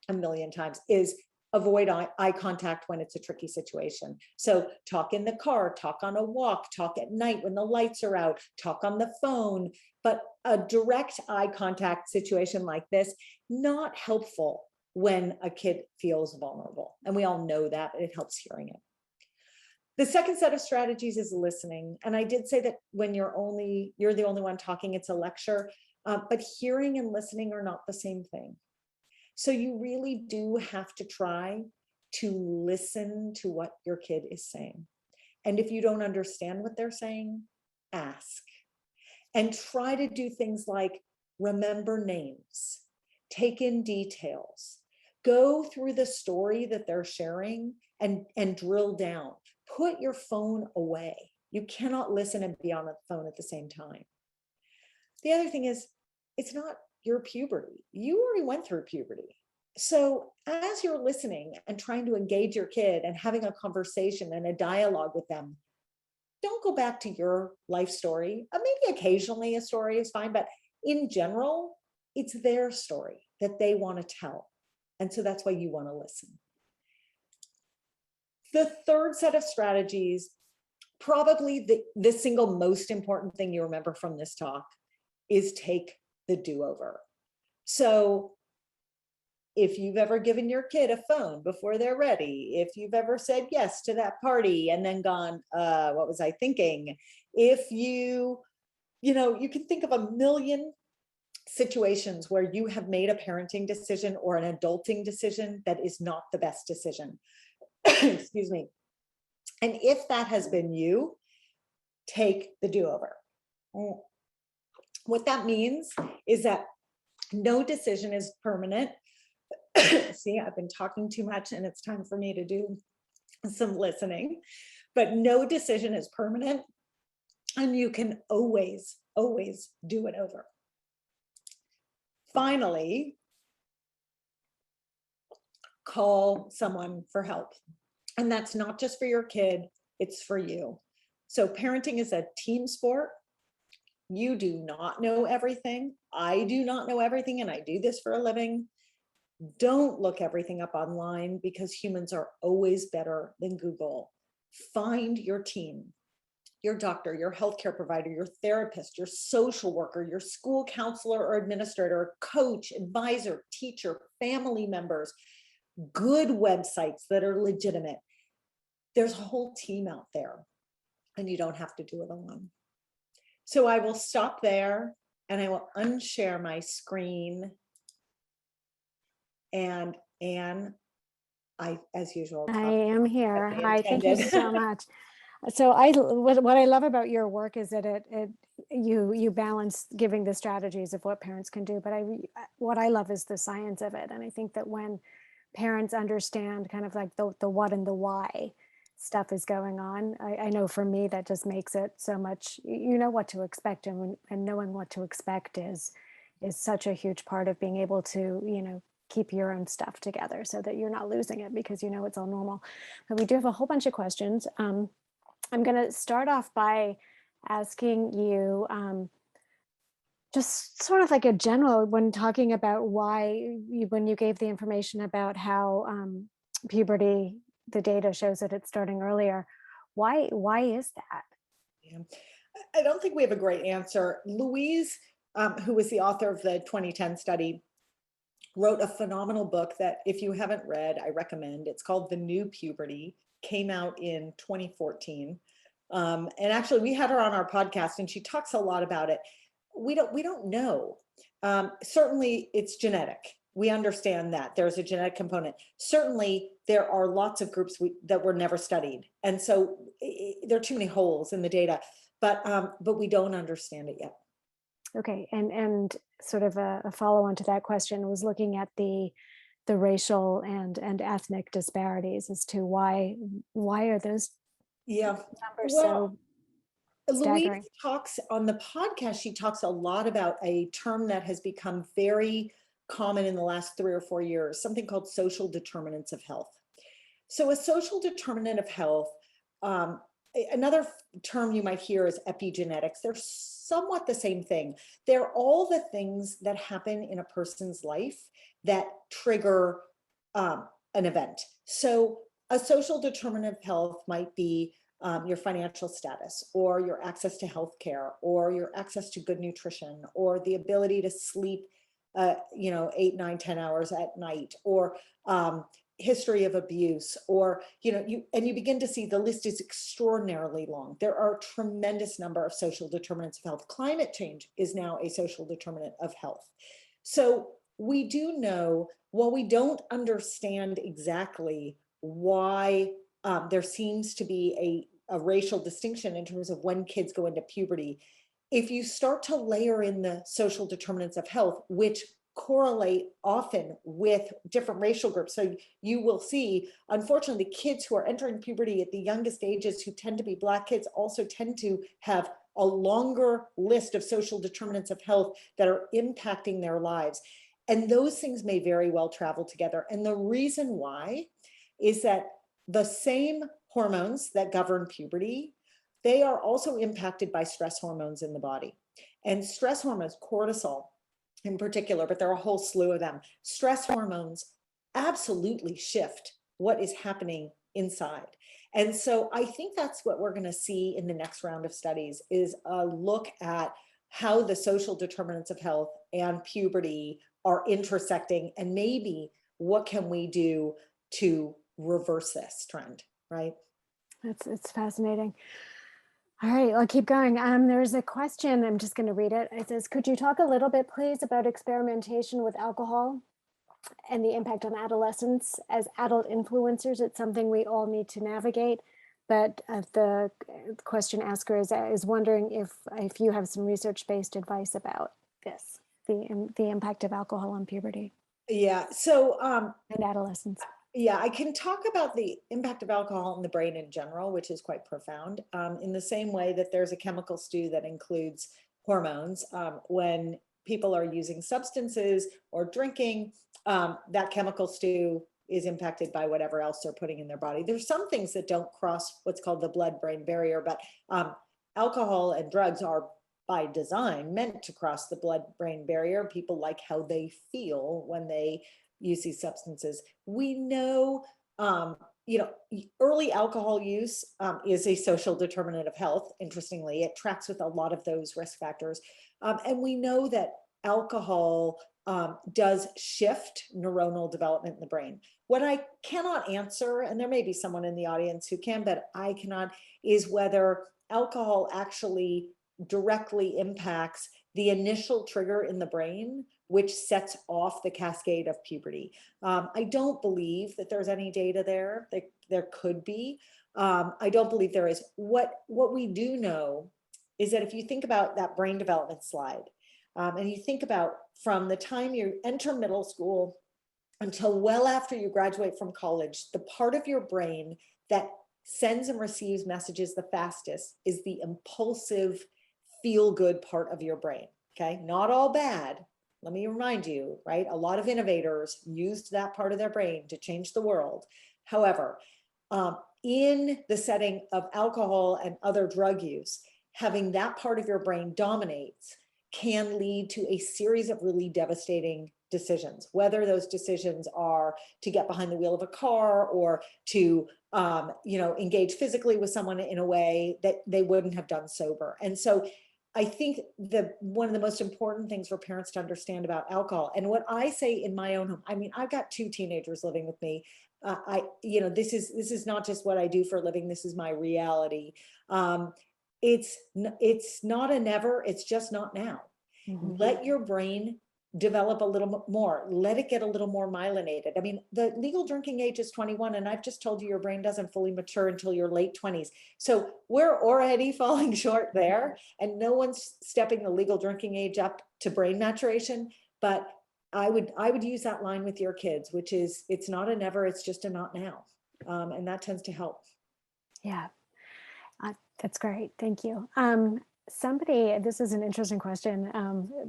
a million times, is avoid eye contact when it's a tricky situation. So talk in the car, talk on a walk, talk at night when the lights are out, talk on the phone. But a direct eye contact situation like this, not helpful when a kid feels vulnerable. And we all know that, but it helps hearing it. The second set of strategies is listening. And I did say that when you're the only one talking, it's a lecture, but hearing and listening are not the same thing. So you really do have to try to listen to what your kid is saying. And if you don't understand what they're saying, ask. And try to do things like remember names, take in details, go through the story that they're sharing and drill down. Put your phone away. You cannot listen and be on the phone at the same time. The other thing is, it's not your puberty. You already went through puberty. So as you're listening and trying to engage your kid and having a conversation and a dialogue with them, don't go back to your life story. Maybe occasionally a story is fine, but in general, it's their story that they want to tell. And so that's why you want to listen. The third set of strategies, probably the single most important thing you remember from this talk, is take the do-over. So if you've ever given your kid a phone before they're ready, if you've ever said yes to that party and then gone, what was I thinking? If you can think of a million situations where you have made a parenting decision or an adulting decision that is not the best decision. Excuse me. And if that has been you, take the do-over. What that means is that no decision is permanent. See, I've been talking too much and it's time for me to do some listening, but no decision is permanent and you can always do it over. Finally, call someone for help. And that's not just for your kid, it's for you. So parenting is a team sport. You do not know everything. I do not know everything, and I do this for a living. Don't look everything up online because humans are always better than Google. Find your team, your doctor, your healthcare provider, your therapist, your social worker, your school counselor or administrator, coach, advisor, teacher, family members, good websites that are legitimate. There's a whole team out there and you don't have to do it alone. So I will stop there and I will unshare my screen. And Anne, as usual, I am here. as I Hi, thank you intended. so much. So what I love about your work is that you balance giving the strategies of what parents can do, but what I love is the science of it. And I think that when parents understand kind of like the what and the why stuff is going on, I know for me that just makes it so much, you know what to expect, and knowing what to expect is such a huge part of being able to, keep your own stuff together so that you're not losing it because it's all normal. But we do have a whole bunch of questions. I'm going to start off by asking you just sort of like a general, when talking about when you gave the information about how puberty, the data shows that it's starting earlier, why is that? Yeah. I don't think we have a great answer. Louise, who was the author of the 2010 study, wrote a phenomenal book that if you haven't read, I recommend. It's called The New Puberty, came out in 2014. And actually we had her on our podcast and she talks a lot about it. We don't know. Certainly it's genetic. We understand that there's a genetic component. Certainly there are lots of groups that were never studied. And so there are too many holes in the data, but we don't understand it yet. Okay, and sort of a follow-on to that question was looking at the racial and ethnic disparities as to why are those Yeah. numbers Well, so Louise staggering? talks on the podcast, she talks a lot about a term that has become very common in the last 3 or 4 years, something called social determinants of health. So a social determinant of health, another term you might hear is epigenetics. They're somewhat the same thing. They're all the things that happen in a person's life that trigger an event. So a social determinant of health might be your financial status, or your access to healthcare, or your access to good nutrition, or the ability to sleep, 8, 9, 10 hours at night, or history of abuse, or you begin to see the list is extraordinarily long. There are a tremendous number of social determinants of health. Climate change is now a social determinant of health. So we do know, while we don't understand exactly why there seems to be a racial distinction in terms of when kids go into puberty, if you start to layer in the social determinants of health, which correlate often with different racial groups. So you will see, unfortunately, kids who are entering puberty at the youngest ages, who tend to be Black kids, also tend to have a longer list of social determinants of health that are impacting their lives. And those things may very well travel together. And the reason why is that the same hormones that govern puberty, they are also impacted by stress hormones in the body. And stress hormones, cortisol in particular, but there are a whole slew of them. Stress hormones absolutely shift what is happening inside. And so I think that's what we're going to see in the next round of studies, is a look at how the social determinants of health and puberty are intersecting, and maybe what can we do to reverse this trend, right? It's fascinating. All right, I'll keep going. There's a question, I'm just going to read it. It says, could you talk a little bit, please, about experimentation with alcohol and the impact on adolescents as adult influencers? It's something we all need to navigate, but the question asker is wondering if you have some research-based advice about this, the impact of alcohol on puberty. Yeah, so and adolescence. Yeah, I can talk about the impact of alcohol in the brain in general, which is quite profound, in the same way that there's a chemical stew that includes hormones. When people are using substances or drinking, that chemical stew is impacted by whatever else they're putting in their body. There's some things that don't cross what's called the blood-brain barrier, but alcohol and drugs are by design meant to cross the blood-brain barrier. People like how they feel when they use these substances. We know, early alcohol use is a social determinant of health. Interestingly, it tracks with a lot of those risk factors. And we know that alcohol does shift neuronal development in the brain. What I cannot answer, and there may be someone in the audience who can, but I cannot, is whether alcohol actually directly impacts the initial trigger in the brain, which sets off the cascade of puberty. I don't believe that there's any data there. There could be. I don't believe there is. What we do know is that if you think about that brain development slide, and you think about from the time you enter middle school until well after you graduate from college, the part of your brain that sends and receives messages the fastest is the impulsive, feel-good part of your brain. Okay, not all bad. Let me remind you, right? A lot of innovators used that part of their brain to change the world. However, in the setting of alcohol and other drug use, having that part of your brain dominates can lead to a series of really devastating decisions, whether those decisions are to get behind the wheel of a car or to engage physically with someone in a way that they wouldn't have done sober. And so I think one of the most important things for parents to understand about alcohol, and what I say in my own home, I mean, I've got 2 teenagers living with me. This is not just what I do for a living. This is my reality. It's not a never. It's just not now. Mhm. Let your brain develop a little more. Let it get a little more myelinated. I mean, the legal drinking age is 21, and I've just told you your brain doesn't fully mature until your late 20s. So we're already falling short there, and no one's stepping the legal drinking age up to brain maturation. But I would use that line with your kids, which is, it's not a never, it's just a not now. And that tends to help. Yeah, that's great. Thank you. This is an interesting question,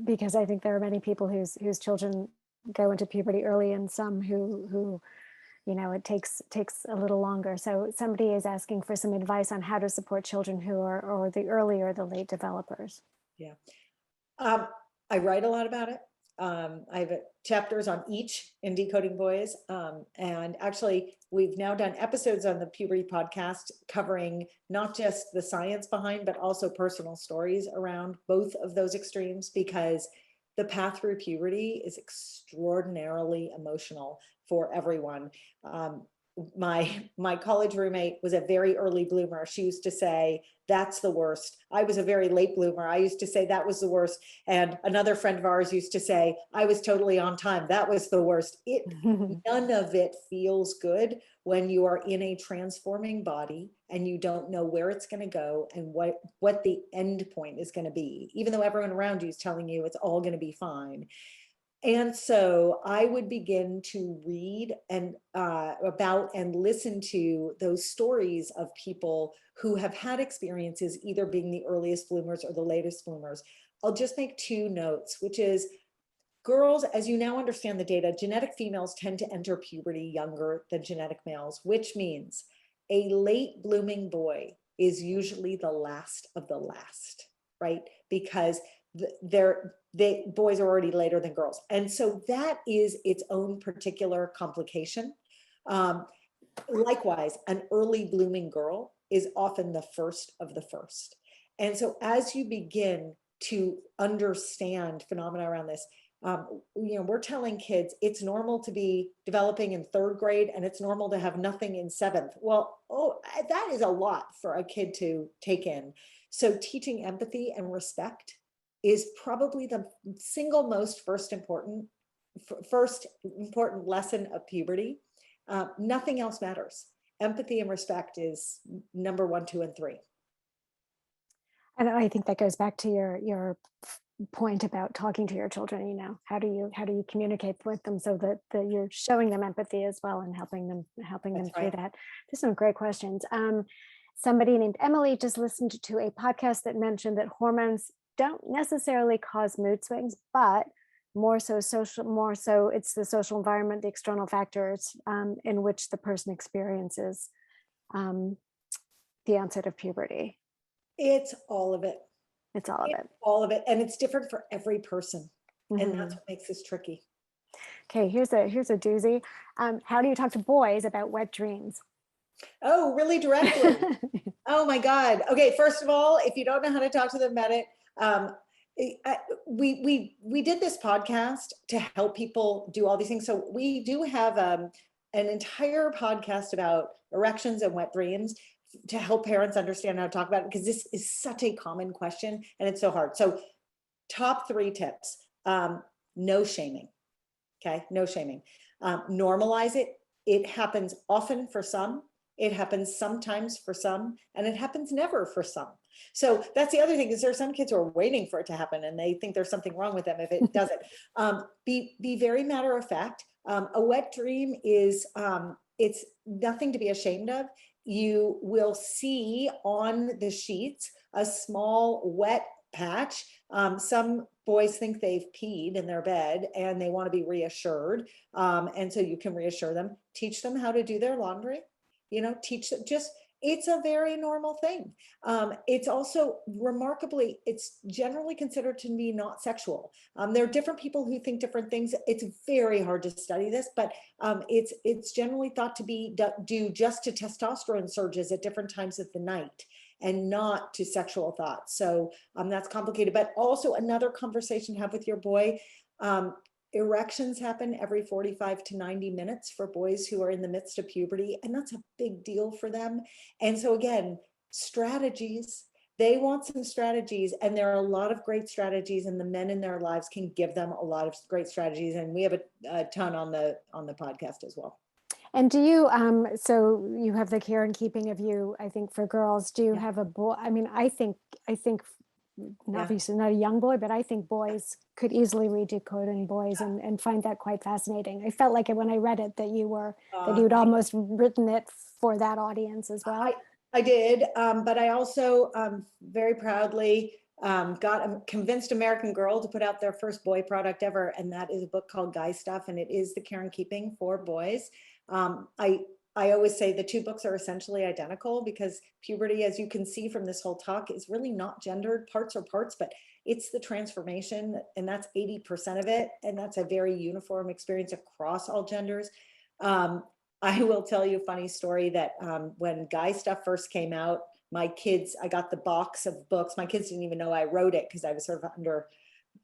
because I think there are many people whose children go into puberty early, and some who it takes a little longer. So somebody is asking for some advice on how to support children who are or the early or the late developers. Yeah. I write a lot about it. I have chapters on each in Decoding Boys. And actually, we've now done episodes on the Puberty podcast covering not just the science behind, but also personal stories around both of those extremes, because the path through puberty is extraordinarily emotional for everyone. My college roommate was a very early bloomer. She used to say, that's the worst. I was a very late bloomer. I used to say that was the worst. And another friend of ours used to say, I was totally on time. That was the worst. None of it feels good when you are in a transforming body and you don't know where it's going to go and what the end point is going to be, even though everyone around you is telling you it's all going to be fine. And so I would begin to read about and listen to those stories of people who have had experiences either being the earliest bloomers or the latest bloomers. I'll just make 2 notes, which is, girls, as you now understand the data, genetic females tend to enter puberty younger than genetic males, which means a late blooming boy is usually the last of the last, right? Because boys are already later than girls. And so that is its own particular complication. Likewise, an early blooming girl is often the first of the first. And so as you begin to understand phenomena around this, we're telling kids it's normal to be developing in 3rd grade and it's normal to have nothing in 7th. Well, that is a lot for a kid to take in. So teaching empathy and respect is probably the single most first important lesson of puberty. Nothing else matters. Empathy and respect is number 1, 2, and 3. And I think that goes back to your point about talking to your children. How do you communicate with them so that you're showing them empathy as well and helping them through that. There's some great questions. Somebody named Emily just listened to a podcast that mentioned that hormones don't necessarily cause mood swings, but more so it's the social environment, the external factors in which the person experiences the onset of puberty. It's all of it. It's all of it. All of it. And it's different for every person. Mm-hmm. And that's what makes this tricky. Okay, here's a doozy. How do you talk to boys about wet dreams? Oh, really directly? Oh my God. Okay, first of all, if you don't know how to talk to them about it, we did this podcast to help people do all these things. So we do have an entire podcast about erections and wet dreams to help parents understand how to talk about it, because this is such a common question and it's so hard. So top 3 tips, no shaming. Okay, no shaming. Normalize it. It happens often for some. It happens sometimes for some, and it happens never for some. So that's the other thing, is there are some kids who are waiting for it to happen and they think there's something wrong with them if it doesn't. Be very matter of fact. A wet dream is, it's nothing to be ashamed of. You will see on the sheets a small wet patch. Some boys think they've peed in their bed and they want to be reassured. And so you can reassure them, teach them how to do their laundry, teach them it's a very normal thing. It's also remarkably, it's generally considered to be not sexual. There are different people who think different things. It's very hard to study this, but it's generally thought to be due just to testosterone surges at different times of the night. and not to sexual thoughts. So that's complicated, but also another conversation to have with your boy. Erections happen every 45 to 90 minutes for boys who are in the midst of puberty, and that's a big deal for them. And so again, strategies, they want some strategies, and there are a lot of great strategies, and the men in their lives can give them a lot of great strategies. And we have a ton on the podcast as well. And do you, so you have the care and keeping of you, I think for girls, do you have a boy? I mean, I think obviously not a young boy, but I think boys could easily read Decoding Boys and find that quite fascinating. I felt like it when I read it that you'd almost written it for that audience as well. I did, but I also very proudly convinced American Girl to put out their first boy product ever, and that is a book called Guy Stuff, and it is the care and keeping for boys. I always say the two books are essentially identical because puberty, as you can see from this whole talk, is really not gendered. Parts are parts, but it's the transformation, and that's 80% of it, and that's a very uniform experience across all genders. I will tell you a funny story that when Guy Stuff first came out, I got the box of books. My kids didn't even know I wrote it because I was sort of under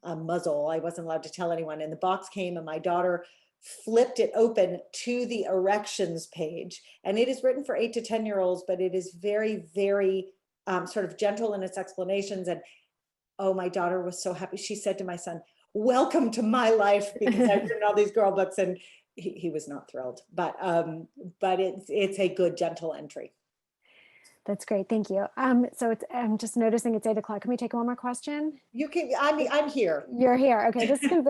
a muzzle. I wasn't allowed to tell anyone. And the box came, and my daughter flipped it open to the erections page. And it is written for 8 to 10-year-olds, but it is very, very sort of gentle in its explanations. And oh, my daughter was so happy. She said to my son, "Welcome to my life," because I've written all these girl books, and he was not thrilled, but it's a good, gentle entry. That's great. Thank you. So I'm just noticing it's 8 o'clock. Can we take one more question? You can, I'm here. You're here. Okay. I think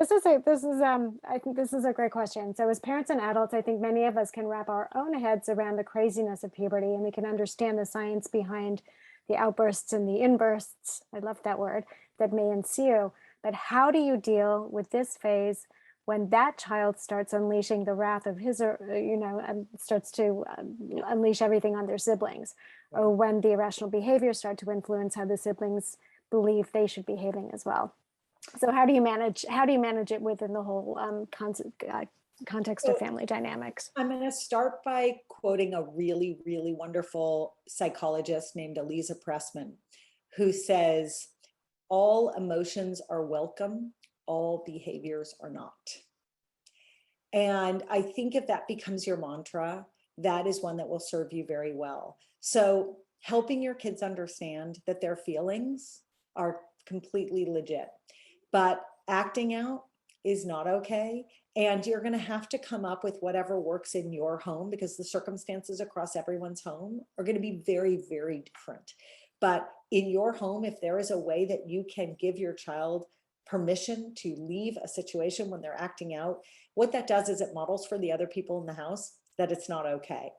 this is a great question. So as parents and adults, I think many of us can wrap our own heads around the craziness of puberty, and we can understand the science behind the outbursts and the inbursts. I love that word, that may ensue. But how do you deal with this phase when that child starts unleashing the wrath of his, and starts to unleash everything on their siblings, or when the irrational behaviors start to influence how the siblings believe they should be behaving as well? So how do you manage it within the whole context of family dynamics? I'm going to start by quoting a really, really wonderful psychologist named Elisa Pressman, who says, "All emotions are welcome, all behaviors are not." And I think if that becomes your mantra, that is one that will serve you very well. So helping your kids understand that their feelings are completely legit, but acting out is not okay. And you're going to have to come up with whatever works in your home, because the circumstances across everyone's home are going to be very, very different. But in your home, if there is a way that you can give your child permission to leave a situation when they're acting out, what that does is it models for the other people in the house that it's not okay.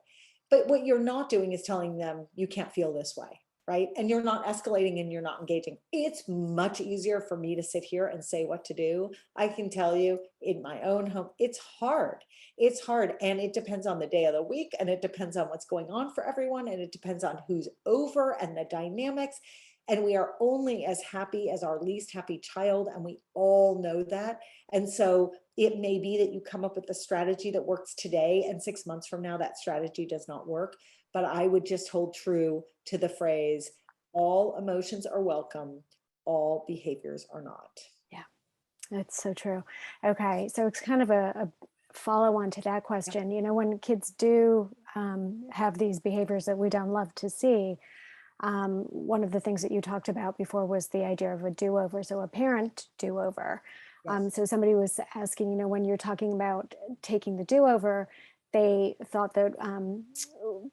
But what you're not doing is telling them you can't feel this way, right? And you're not escalating and you're not engaging. It's much easier for me to sit here and say what to do. I can tell you in my own home, it's hard. It's hard. And it depends on the day of the week, and it depends on what's going on for everyone. And it depends on who's over and the dynamics. And we are only as happy as our least happy child. And we all know that. And so it may be that you come up with a strategy that works today, and 6 months from now, that strategy does not work. But I would just hold true to the phrase, all emotions are welcome, all behaviors are not. Yeah, that's so true. Okay, so it's kind of a follow-on to that question. You know, when kids do have these behaviors that we don't love to see, one of the things that you talked about before was the idea of a do-over, so a parent do-over. Yes. So somebody was asking, you know, when you're talking about taking the do-over, they thought that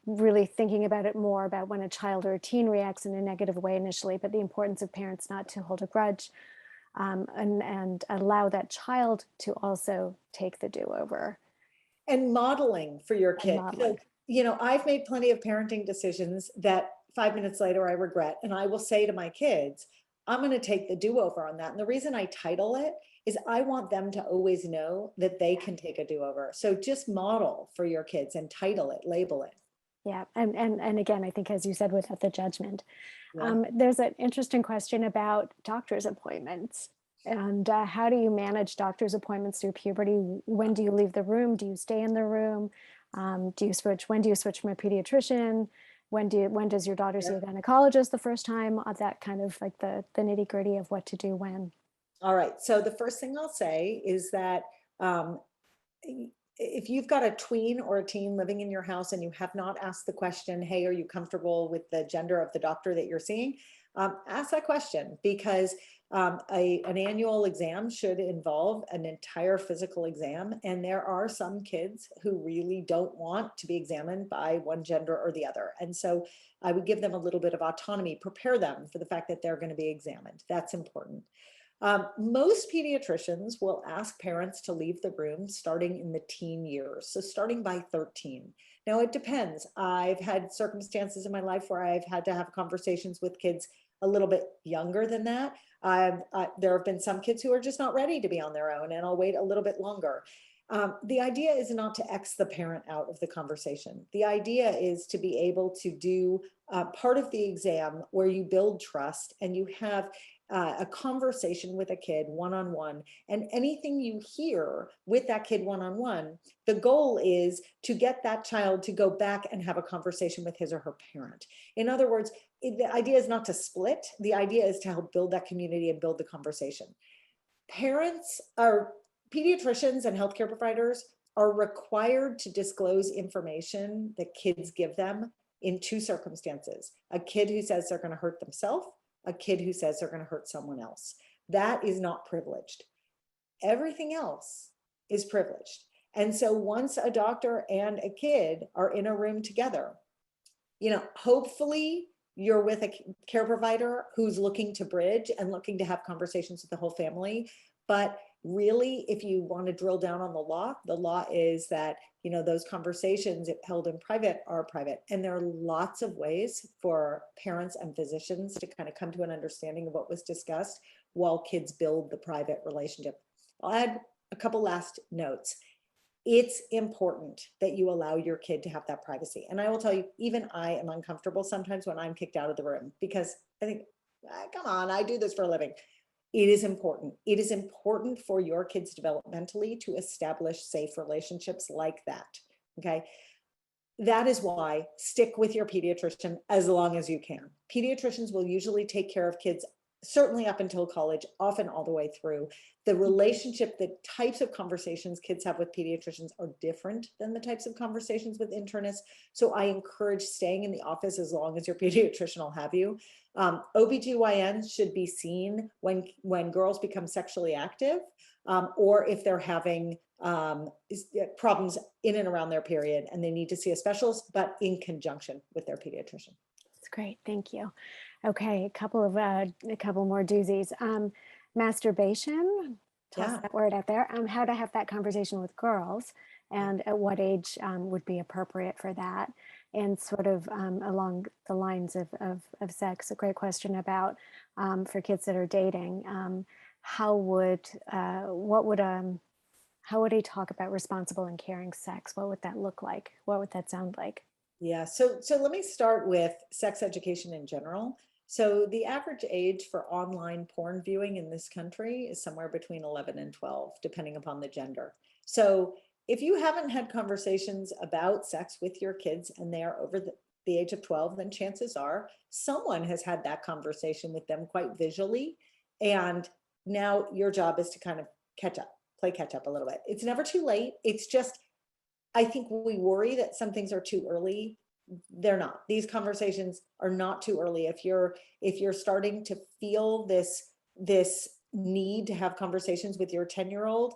really thinking about it more about when a child or a teen reacts in a negative way initially, but the importance of parents not to hold a grudge and allow that child to also take the do-over. And modeling for your kid. So, you know, I've made plenty of parenting decisions that 5 minutes later I regret, and I will say to my kids, I'm going to take the do-over on that. And the reason I title it is I want them to always know that they can take a do-over. So just model for your kids and title it, label it. Yeah. And again, I think, as you said, without the judgment. Yeah. There's an interesting question about doctor's appointments. And how do you manage doctor's appointments through puberty? When do you leave the room? Do you stay in the room? Do you switch? When do you switch from a pediatrician? when does your daughter see a gynecologist the first time? That kind of like the nitty gritty of what to do when. All right. So the first thing I'll say is that if you've got a tween or a teen living in your house and you have not asked the question, hey, are you comfortable with the gender of the doctor that you're seeing? Ask that question, because an annual exam should involve an entire physical exam. And there are some kids who really don't want to be examined by one gender or the other. And so I would give them a little bit of autonomy, prepare them for the fact that they're going to be examined. That's important. Most pediatricians will ask parents to leave the room starting in the teen years, so starting by 13. Now, it depends. I've had circumstances in my life where I've had to have conversations with kids a little bit younger than that. There have been some kids who are just not ready to be on their own, and I'll wait a little bit longer. The idea is not to X the parent out of the conversation. The idea is to be able to do part of the exam where you build trust and you have a conversation with a kid one-on-one, and anything you hear with that kid one-on-one, the goal is to get that child to go back and have a conversation with his or her parent. In other words, the idea is not to split. The idea is to help build that community and build the conversation. Parents are pediatricians and healthcare providers are required to disclose information that kids give them in two circumstances: a kid who says they're going to hurt themselves, a kid who says they're going to hurt someone else. That is not privileged. Everything else is privileged. And so once a doctor and a kid are in a room together, hopefully you're with a care provider who's looking to bridge and looking to have conversations with the whole family. But really, if you want to drill down on the law is that, those conversations, if held in private, are private. And there are lots of ways for parents and physicians to kind of come to an understanding of what was discussed while kids build the private relationship. I'll add a couple last notes. It's important that you allow your kid to have that privacy. And I will tell you, even I am uncomfortable sometimes when I'm kicked out of the room, because I think, come on, I do this for a living. It is important. It is important for your kids developmentally to establish safe relationships like that. Okay. That is why stick with your pediatrician as long as you can. Pediatricians will usually take care of kids certainly up until college, often all the way through. The relationship, the types of conversations kids have with pediatricians are different than the types of conversations with internists. So I encourage staying in the office as long as your pediatrician will have you. OBGYNs should be seen when girls become sexually active, or if they're having problems in and around their period and they need to see a specialist, but in conjunction with their pediatrician. That's great. Thank you. Okay, a couple more doozies. Masturbation, toss that word out there. How to have that conversation with girls, and at what age would be appropriate for that, and sort of along the lines of sex. A great question about for kids that are dating. How would he talk about responsible and caring sex? What would that look like? What would that sound like? Yeah, so let me start with sex education in general. So the average age for online porn viewing in this country is somewhere between 11 and 12, depending upon the gender. So if you haven't had conversations about sex with your kids and they are over the age of 12, then chances are someone has had that conversation with them quite visually. And now your job is to kind of play catch up a little bit. It's never too late. It's just, I think we worry that some things are too early. They're not. These conversations are not too early. If you're starting to feel this need to have conversations with your 10-year-old,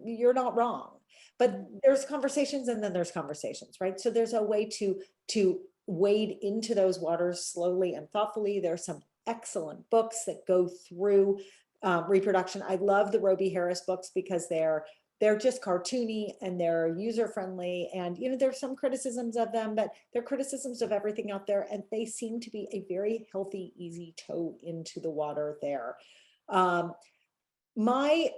you're not wrong. But there's conversations and then there's conversations, right? So there's a way to wade into those waters slowly and thoughtfully. There's some excellent books that go through reproduction. I love the Roby Harris books because they're just cartoony and they're user-friendly, and there's some criticisms of them, but they're criticisms of everything out there, and they seem to be a very healthy, easy toe into the water there. My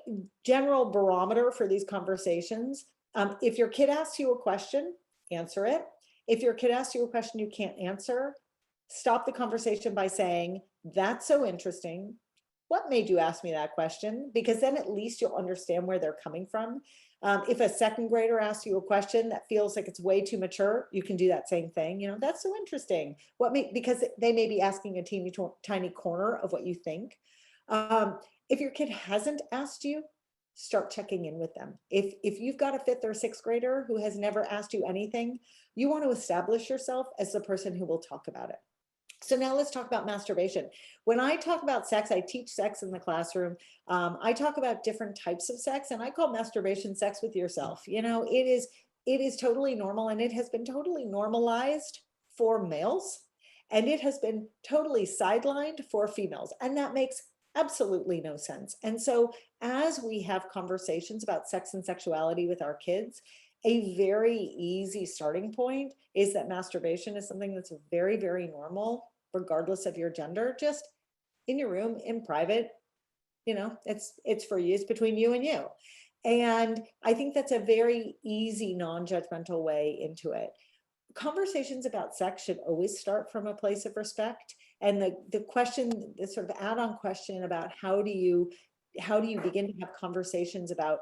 general barometer for these conversations, if your kid asks you a question, answer it. If your kid asks you a question you can't answer, stop the conversation by saying, that's so interesting. what made you ask me that question? Because then at least you'll understand where they're coming from. If a second grader asks you a question that feels like it's way too mature, you can do that same thing. You know, that's so interesting. Because they may be asking a teeny tiny corner of what you think. If your kid hasn't asked you, start checking in with them. If you've got a fifth or sixth grader who has never asked you anything, you want to establish yourself as the person who will talk about it. So now let's talk about masturbation. When I talk about sex, I teach sex in the classroom. I talk about different types of sex, and I call masturbation sex with yourself. You know, it is totally normal, and it has been totally normalized for males, and it has been totally sidelined for females. And that makes absolutely no sense. And so as we have conversations about sex and sexuality with our kids, a very easy starting point is that masturbation is something that's very, very normal, regardless of your gender, just in your room, in private. You know, it's for you, it's between you and you. And I think that's a very easy, non-judgmental way into it. Conversations about sex should always start from a place of respect. And the question, the sort of add-on question about how do you begin to have conversations about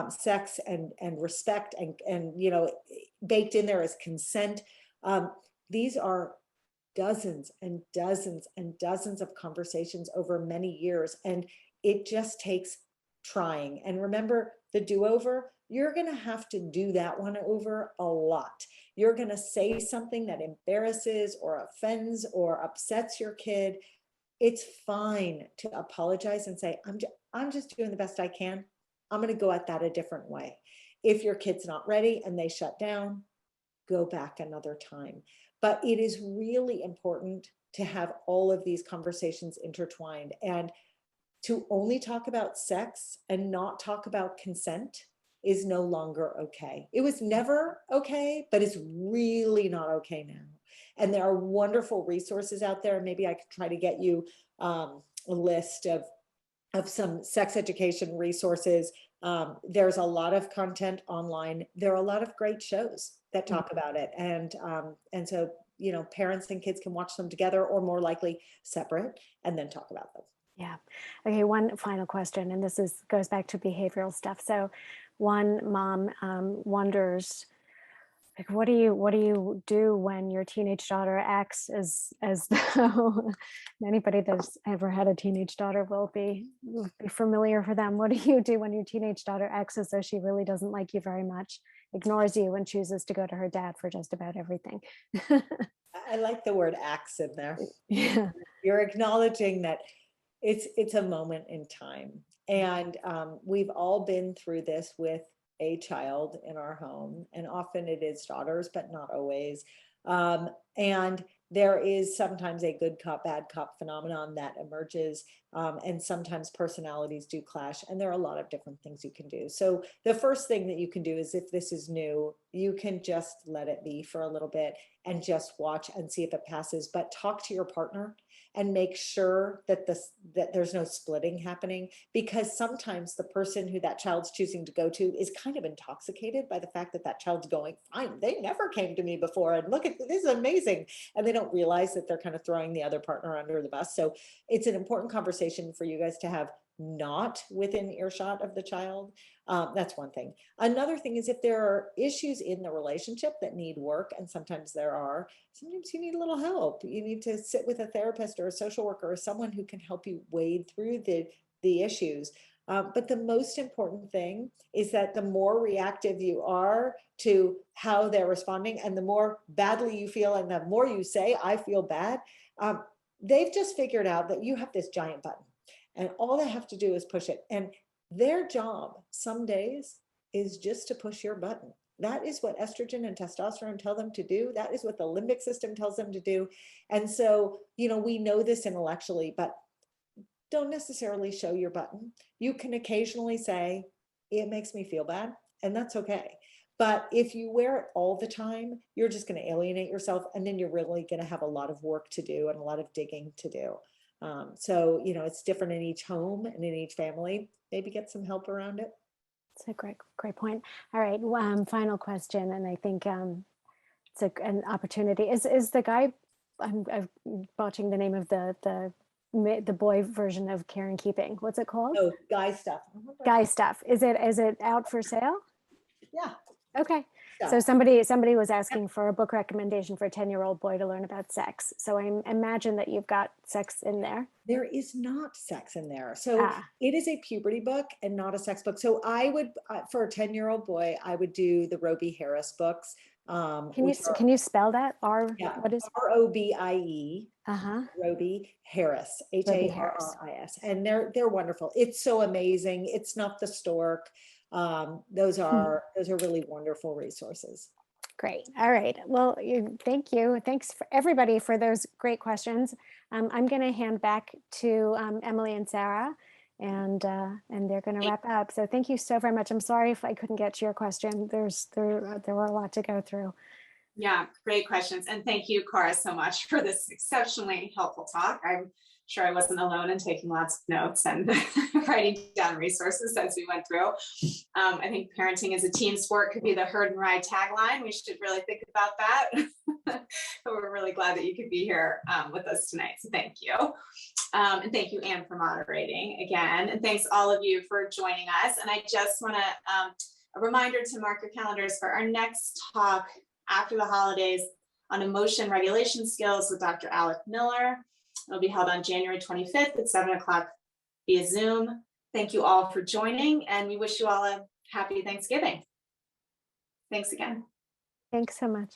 sex and respect and you know, baked in there is consent. These are dozens and dozens and dozens of conversations over many years, and it just takes trying. And remember, the do-over, you're going to have to do that one over a lot. You're going to say something that embarrasses or offends or upsets your kid. It's fine to apologize and say, I'm just doing the best I can. I'm going to go at that a different way. If your kid's not ready and they shut down, go back another time. But it is really important to have all of these conversations intertwined, and to only talk about sex and not talk about consent is no longer okay. It was never okay, but it's really not okay now. And there are wonderful resources out there. Maybe I could try to get you a list of some sex education resources. There's a lot of content online. There are a lot of great shows that talk about it. And so, you know, parents and kids can watch them together, or more likely separate, and then talk about them. Yeah. Okay. One final question, and this goes back to behavioral stuff. So, one mom wonders, like, what do you do when your teenage daughter acts as though anybody that's ever had a teenage daughter will be familiar for them? What do you do when your teenage daughter acts as though she really doesn't like you very much, ignores you, and chooses to go to her dad for just about everything? I like the word acts in there. Yeah. You're acknowledging that it's a moment in time. And we've all been through this with a child in our home, and often it is daughters, but not always. And there is sometimes a good cop, bad cop phenomenon that emerges, and sometimes personalities do clash, and there are a lot of different things you can do. So the first thing that you can do is, if this is new, you can just let it be for a little bit and just watch and see if it passes, but talk to your partner and make sure that that there's no splitting happening, because sometimes the person who that child's choosing to go to is kind of intoxicated by the fact that that child's going, fine, they never came to me before, and look at this is amazing, and they don't realize that they're kind of throwing the other partner under the bus. So it's an important conversation for you guys to have, not within earshot of the child. That's one thing. Another thing is, if there are issues in the relationship that need work, and sometimes you need a little help. You need to sit with a therapist or a social worker or someone who can help you wade through the issues. But the most important thing is that the more reactive you are to how they're responding, and the more badly you feel, and the more you say, I feel bad, they've just figured out that you have this giant button, and all they have to do is push it. And their job some days is just to push your button. That is what estrogen and testosterone tell them to do. That is what the limbic system tells them to do. And so, you know, we know this intellectually, but don't necessarily show your button. You can occasionally say, it makes me feel bad, and that's okay. But if you wear it all the time, you're just going to alienate yourself, and then you're really going to have a lot of work to do and a lot of digging to do. So, you know, it's different in each home and in each family. Maybe get some help around it. It's a great point. All right. Final question, and I think it's an opportunity. Is the guy? I'm botching the name of the the boy version of Care and Keeping. What's it called? Oh, guy stuff. Guy Stuff. Is it out for sale? Yeah. Okay. So Stuff. somebody was asking for a book recommendation for a 10-year-old boy to learn about sex. So I imagine that you've got sex in there. There is not sex in there. So Ah. it is a puberty book and not a sex book. So I would, for a 10-year-old boy, I would do the Roby Harris books. Can you spell that? Yeah, What is? Robie, Uh-huh. Roby Harris, Roby Harris. Harris. And they're wonderful. It's so amazing. It's Not the Stork. Those are really wonderful resources. Great. All right. Well, thank you. Thanks for everybody for those great questions. I'm going to hand back to Emily and Sarah, and they're going to wrap up. So thank you so very much. I'm sorry if I couldn't get to your question. There were a lot to go through. Yeah, great questions. And thank you, Cara, so much for this exceptionally helpful talk. I'm sure I wasn't alone in taking lots of notes and writing down resources as we went through. I think parenting as a team sport could be the Herd and Ride tagline. We should really think about that. But we're really glad that you could be here with us tonight. So thank you. And thank you, Anne, for moderating again. And thanks all of you for joining us. And I just want to, a reminder to mark your calendars for our next talk after the holidays on emotion regulation skills with Dr. Alec Miller. It'll be held on January 25th at 7 o'clock via Zoom. Thank you all for joining, and we wish you all a happy Thanksgiving. Thanks again. Thanks so much.